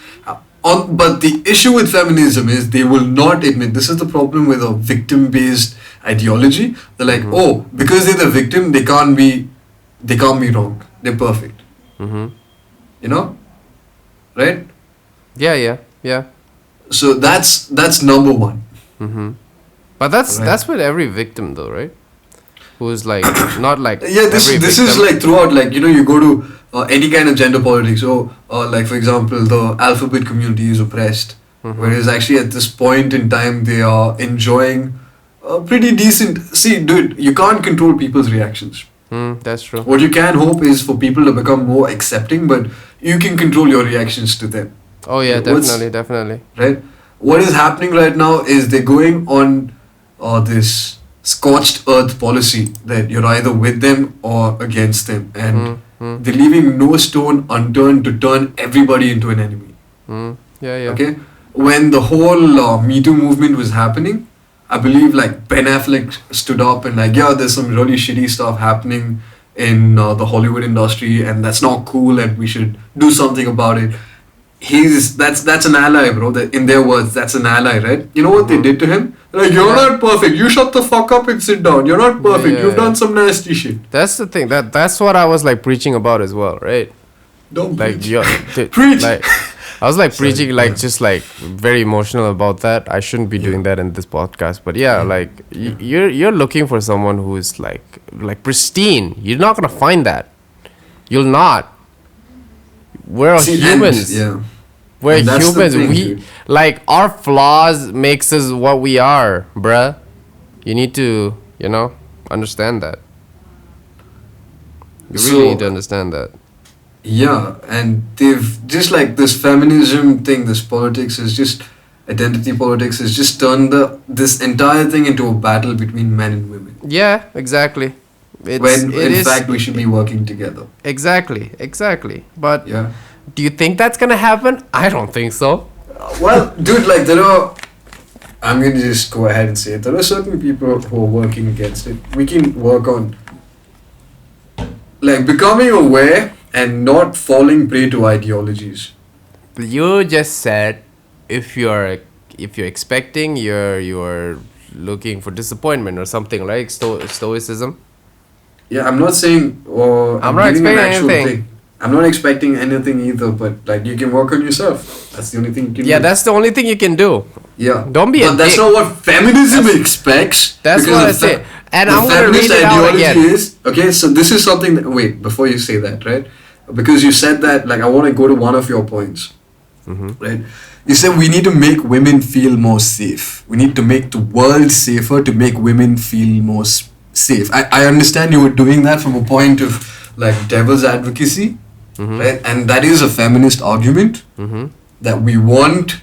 But the issue with feminism is they will not admit, this is the problem with a victim-based ideology. They're like, oh, because they're the victim, they can't be wrong. They're perfect. You know? Right? Yeah. So that's number one. But that's Right. that's with every victim, though, right? Who's like not like Yeah, this every is victim. like throughout, like, you go to any kind of gender politics. So, like for example, the alphabet community is oppressed, whereas actually at this point in time they are enjoying pretty decent. See, dude, you can't control people's reactions. That's true. What you can hope is for people to become more accepting, but you can control your reactions to them. Oh yeah, What's- definitely. Right? What is happening right now is they're going on this scorched earth policy that you're either with them or against them, and they're leaving no stone unturned to turn everybody into an enemy. Yeah. Okay? When the whole Me Too movement was happening, I believe like Ben Affleck stood up and like, yeah, there's some really shitty stuff happening in the Hollywood industry and that's not cool and we should do something about it. That's an ally, bro. That, in their words, that's an ally, right? You know what they did to him? Like, you're not perfect. You shut the fuck up and sit down. You're not perfect. You've done some nasty shit. That's the thing. That's what I was like preaching about as well, right? Don't Like preach. preach. Like, I was like Sorry, preaching, like yeah. just like very emotional about that. I shouldn't be doing that in this podcast, but yeah, like you're looking for someone who is like pristine. You're not gonna find that. You'll not. We're See, humans. and- yeah. We're And that's the humans. thing, We dude. like our flaws makes us what we are, bruh. You need to, understand that. You really So- need to understand that. Yeah, and they've just like this feminism thing, this politics is just identity politics has just turned this entire thing into a battle between men and women. Yeah, exactly. It When in is fact we should be working together. exactly. But Yeah. do you think that's gonna happen? I don't think so. Well, dude, like I'm gonna just go ahead and say it. There are certain people who are working against it. We can work on like becoming aware and not falling prey to ideologies. You just said if you're expecting, you're looking for disappointment or something, like stoicism. Yeah, I'm not saying I'm not giving an expecting actual anything. thing. I'm not expecting anything either, but like you can work on yourself. That's the only thing you can Yeah, do. that's the only thing you can do. Yeah. Don't be a But that's dick. not what feminism expects. That's because what I the say. And the I'm gonna read feminist it out ideology again. is okay. So this is something. Wait, before you say that, right? Because you said that, like, I want to go to one of your points, right? You said we need to make women feel more safe. We need to make the world safer to make women feel more safe. I understand you were doing that from a point of like devil's advocacy, right? And that is a feminist argument that we want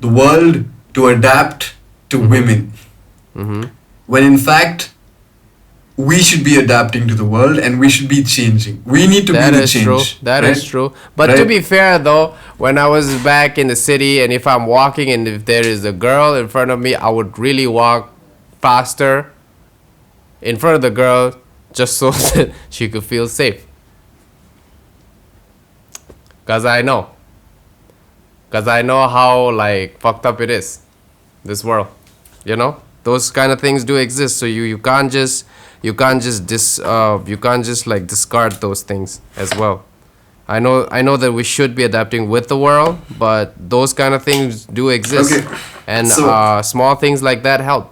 the world to adapt to women, when in fact we should be adapting to the world and we should be changing. We need to That be the is change. true. That is right? true. But to Right? be fair though, when I was back in the city and if I'm walking and if there is a girl in front of me, I would really walk faster in front of the girl just so that she could feel safe. Cause I know how like fucked up it is, this world. Those kind of things do exist. So you can't just like discard those things as well. I know that we should be adapting with the world, but those kind of things do exist, Okay. and So- small things like that help.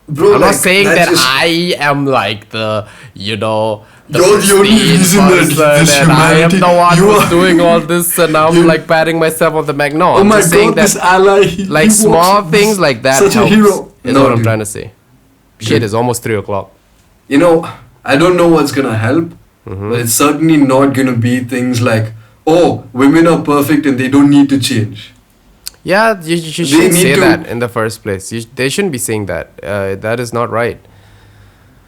Bro, I'm not like, saying that's that just- I am like the, You're the only pristine reason that person this and I am humanity- the one you who's are- doing all this and I'm you- like patting myself on the back. No, Oh I'm my just saying god, that this ally. he like walks small with things this- like that such helps. a hero. Is No, what I'm dude. trying to say. Shit, Dude. it's almost 3 o'clock. You know, I don't know what's gonna help, Mm-hmm. but it's certainly not gonna be things like, oh, women are perfect and they don't need to change. Yeah, you shouldn't need say to- that in the first place. They shouldn't be saying that. That is not right.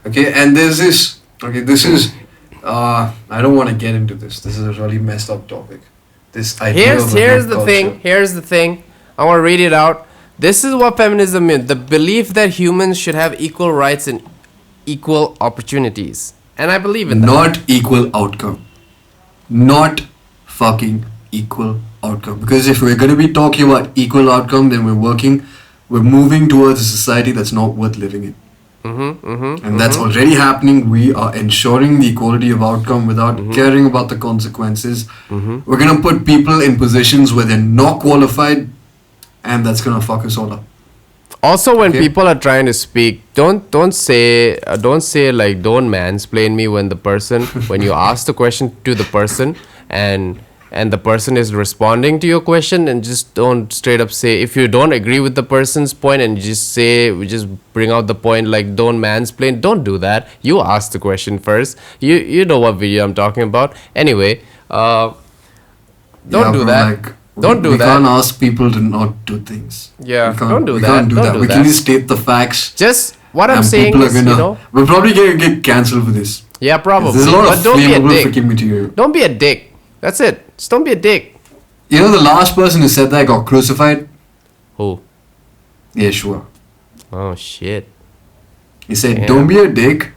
Okay, and there's this. Okay, this is. I don't want to get into this. This is a really messed up topic. This idea of a Here's head the culture. thing. Here's the thing. I want to read it out. This is what feminism means: the belief that humans should have equal rights and equal opportunities. And I believe in that. Not equal outcome. Not fucking equal outcome. Because if we're going to be talking about equal outcome, then we're moving towards a society that's not worth living in. And that's already happening. We are ensuring the equality of outcome without caring about the consequences. We're going to put people in positions where they're not qualified, and that's going to fuck us all up. Also, when Okay. people are trying to speak, don't say like don't mansplain me when the person when you ask the question to the person and the person is responding to your question, and just don't straight up say, if you don't agree with the person's point and you just bring out the point, like don't mansplain. Don't do that. You ask the question first. You know what video I'm talking about. Anyway, don't Yeah, do bro, that. like, Don't do we that. can't ask people to not do things. Yeah, We can't- don't do we that. Can't do Don't that. do We that. can just state the facts. Just what I'm and saying people are is, gonna, we're probably gonna get cancelled for this. yeah, probably. There's a lot But of don't be a flammable dick. freaking material. Don't be a dick. That's it. Just don't be a dick. You know the last person who said that got crucified? Who? Yeshua. Oh shit. He said, Damn. don't be a dick,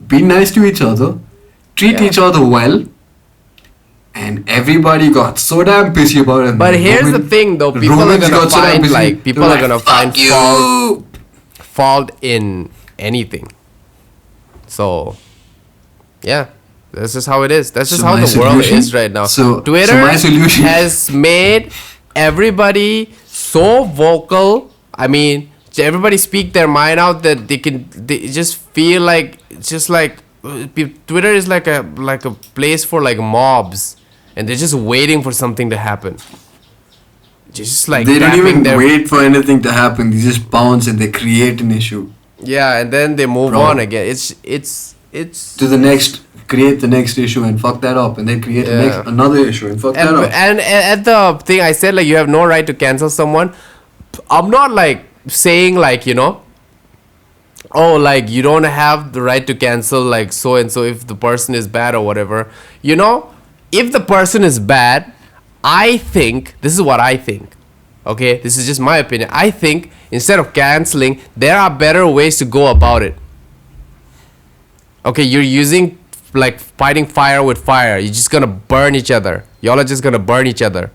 be nice to each other, treat Yeah. each other well, and everybody got so damn pissy about it. But The here's the Roman- thing, though. the People are Romans gonna got so damn find pissy. like people They're are gonna "Fuck find you!" fault in anything. So, yeah, this is how it is. That's just So how my the world solution- is right now. so Twitter my solution- has made everybody so vocal. I mean, everybody speak their mind out that they just feel like Twitter is like a place for like mobs, and they're just waiting for something to happen. Just like They don't tapping even their- wait for anything to happen. They just pounce and they create an issue. Yeah, and then they move Bro. on again. It's To the next, create the next issue and fuck that up. And then create the Yeah. next, another issue and fuck that and, up. and at the thing I said, like, you have no right to cancel someone. I'm not like saying like, you know, oh, like you don't have the right to cancel like so and so if the person is bad or whatever. You know, if the person is bad, I think this is what I think. Okay, this is just my opinion. I think instead of canceling, there are better ways to go about it. Okay, you're using like fighting fire with fire. You're just gonna burn each other. Y'all are just gonna burn each other.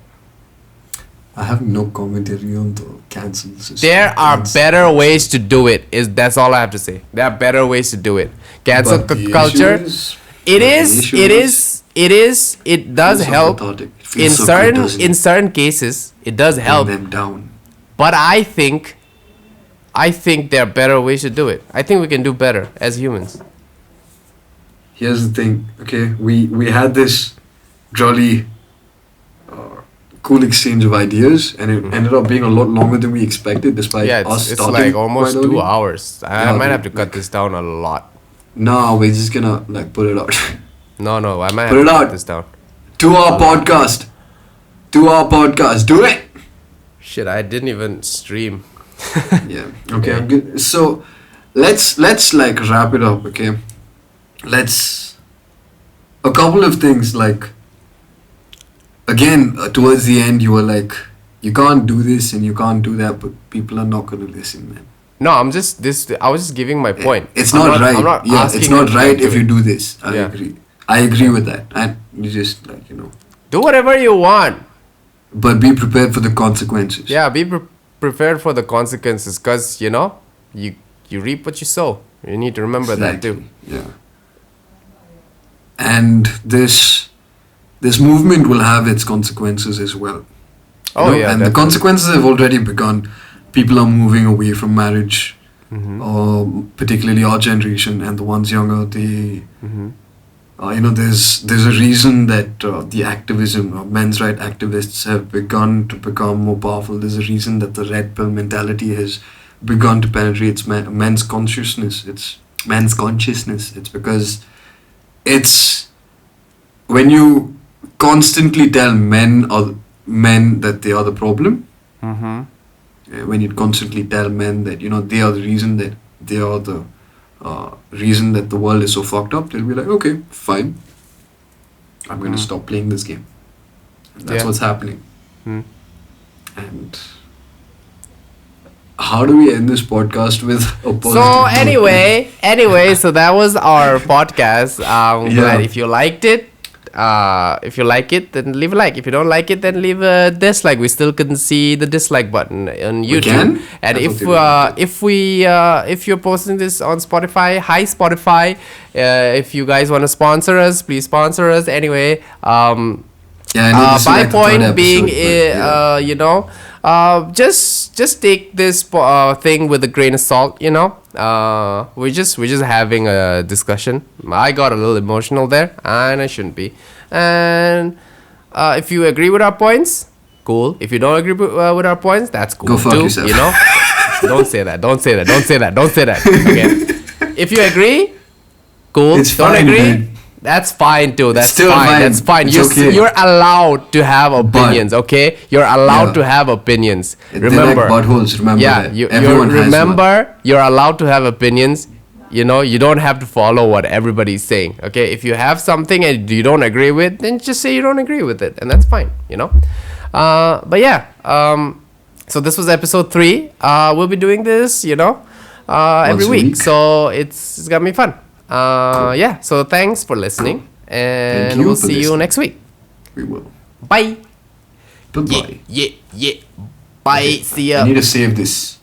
I have no commentary on the cancel system. There are That's- better ways to do it. That's all I have to say. There are better ways to do it. Cancel But the culture. issue is- It but the is. issue It is- is. It does feels so help cathartic. It in feels so certain good, doesn't it? in certain cases. It does Bring help. them down. But I think there are better ways to do it. I think we can do better as humans. Here's the thing, okay? We had this jolly, cool exchange of ideas, and it ended up being a lot longer than we expected, despite Yeah, us it's starting like almost quite 2 early. hours. I Yeah, might dude, have to cut this down a lot. No, we're just gonna like put it out. No, I might Put have it to cut out. this down. 2 hour podcast. 2 hour podcast. Do it. Shit, I didn't even stream. Yeah. Okay. I'm good. So, let's like wrap it up. Okay. Let's a couple of things like. Again, towards the end, you were like, you can't do this and you can't do that, but people are not gonna listen, man. No, I was just giving my point. It's I'm not right. I'm not Yeah, asking it's you not to right do if it. you do this. I Yeah. agree. I agree with that. And you just like, Do whatever you want. but be prepared for the consequences. Yeah, be prepared for the consequences, cause you reap what you sow. You need to remember that too. Exactly. Yeah. And this movement will have its consequences as well. Oh yeah, and the definitely. consequences have already begun. People are moving away from marriage. particularly our generation and the ones younger, there's a reason that the activism, men's right activists have begun to become more powerful. There's a reason that the red pill mentality has begun to penetrate men's consciousness. It's men's consciousness. It's because it's when you constantly tell men that they are the problem. When you constantly tell men that they are the reason that they are the reason that the world is so fucked up, they'll be like, okay, fine, I'm going to stop playing this game. And that's what's happening. And how do we end this podcast with a positive So note? anyway, so that was our podcast. I'm glad if you liked it. If you like it, then leave a like. If you don't like it, then leave a dislike. We still can see the dislike button on YouTube. We can? And if you're posting this on Spotify, hi Spotify. If you guys want to sponsor us, please sponsor us. Anyway, my point being, just take this thing with a grain of salt. We're just having a discussion. I got a little emotional there, and I shouldn't be. And if you agree with our points, cool. If you don't agree with our points, that's cool. Go fuck too, yourself. Don't say that. Okay. If you agree, cool. It's don't fine, agree. man. That's fine too. That's still fine. fine. That's fine. It's okay. You're allowed to have opinions, okay? You're allowed to have opinions. They're Remember. like buttholes, remember that. Everyone has remember, you're allowed to have opinions. You don't have to follow what everybody's saying, okay? If you have something and you don't agree with, then just say you don't agree with it, and that's fine, But yeah, so this was episode 3. We'll be doing this, every week. So it's gonna be fun. Yeah, so thanks for listening, and we'll see you next week. We will. Bye. Bye-bye. Yeah. Bye. Okay. See ya. I need to save this.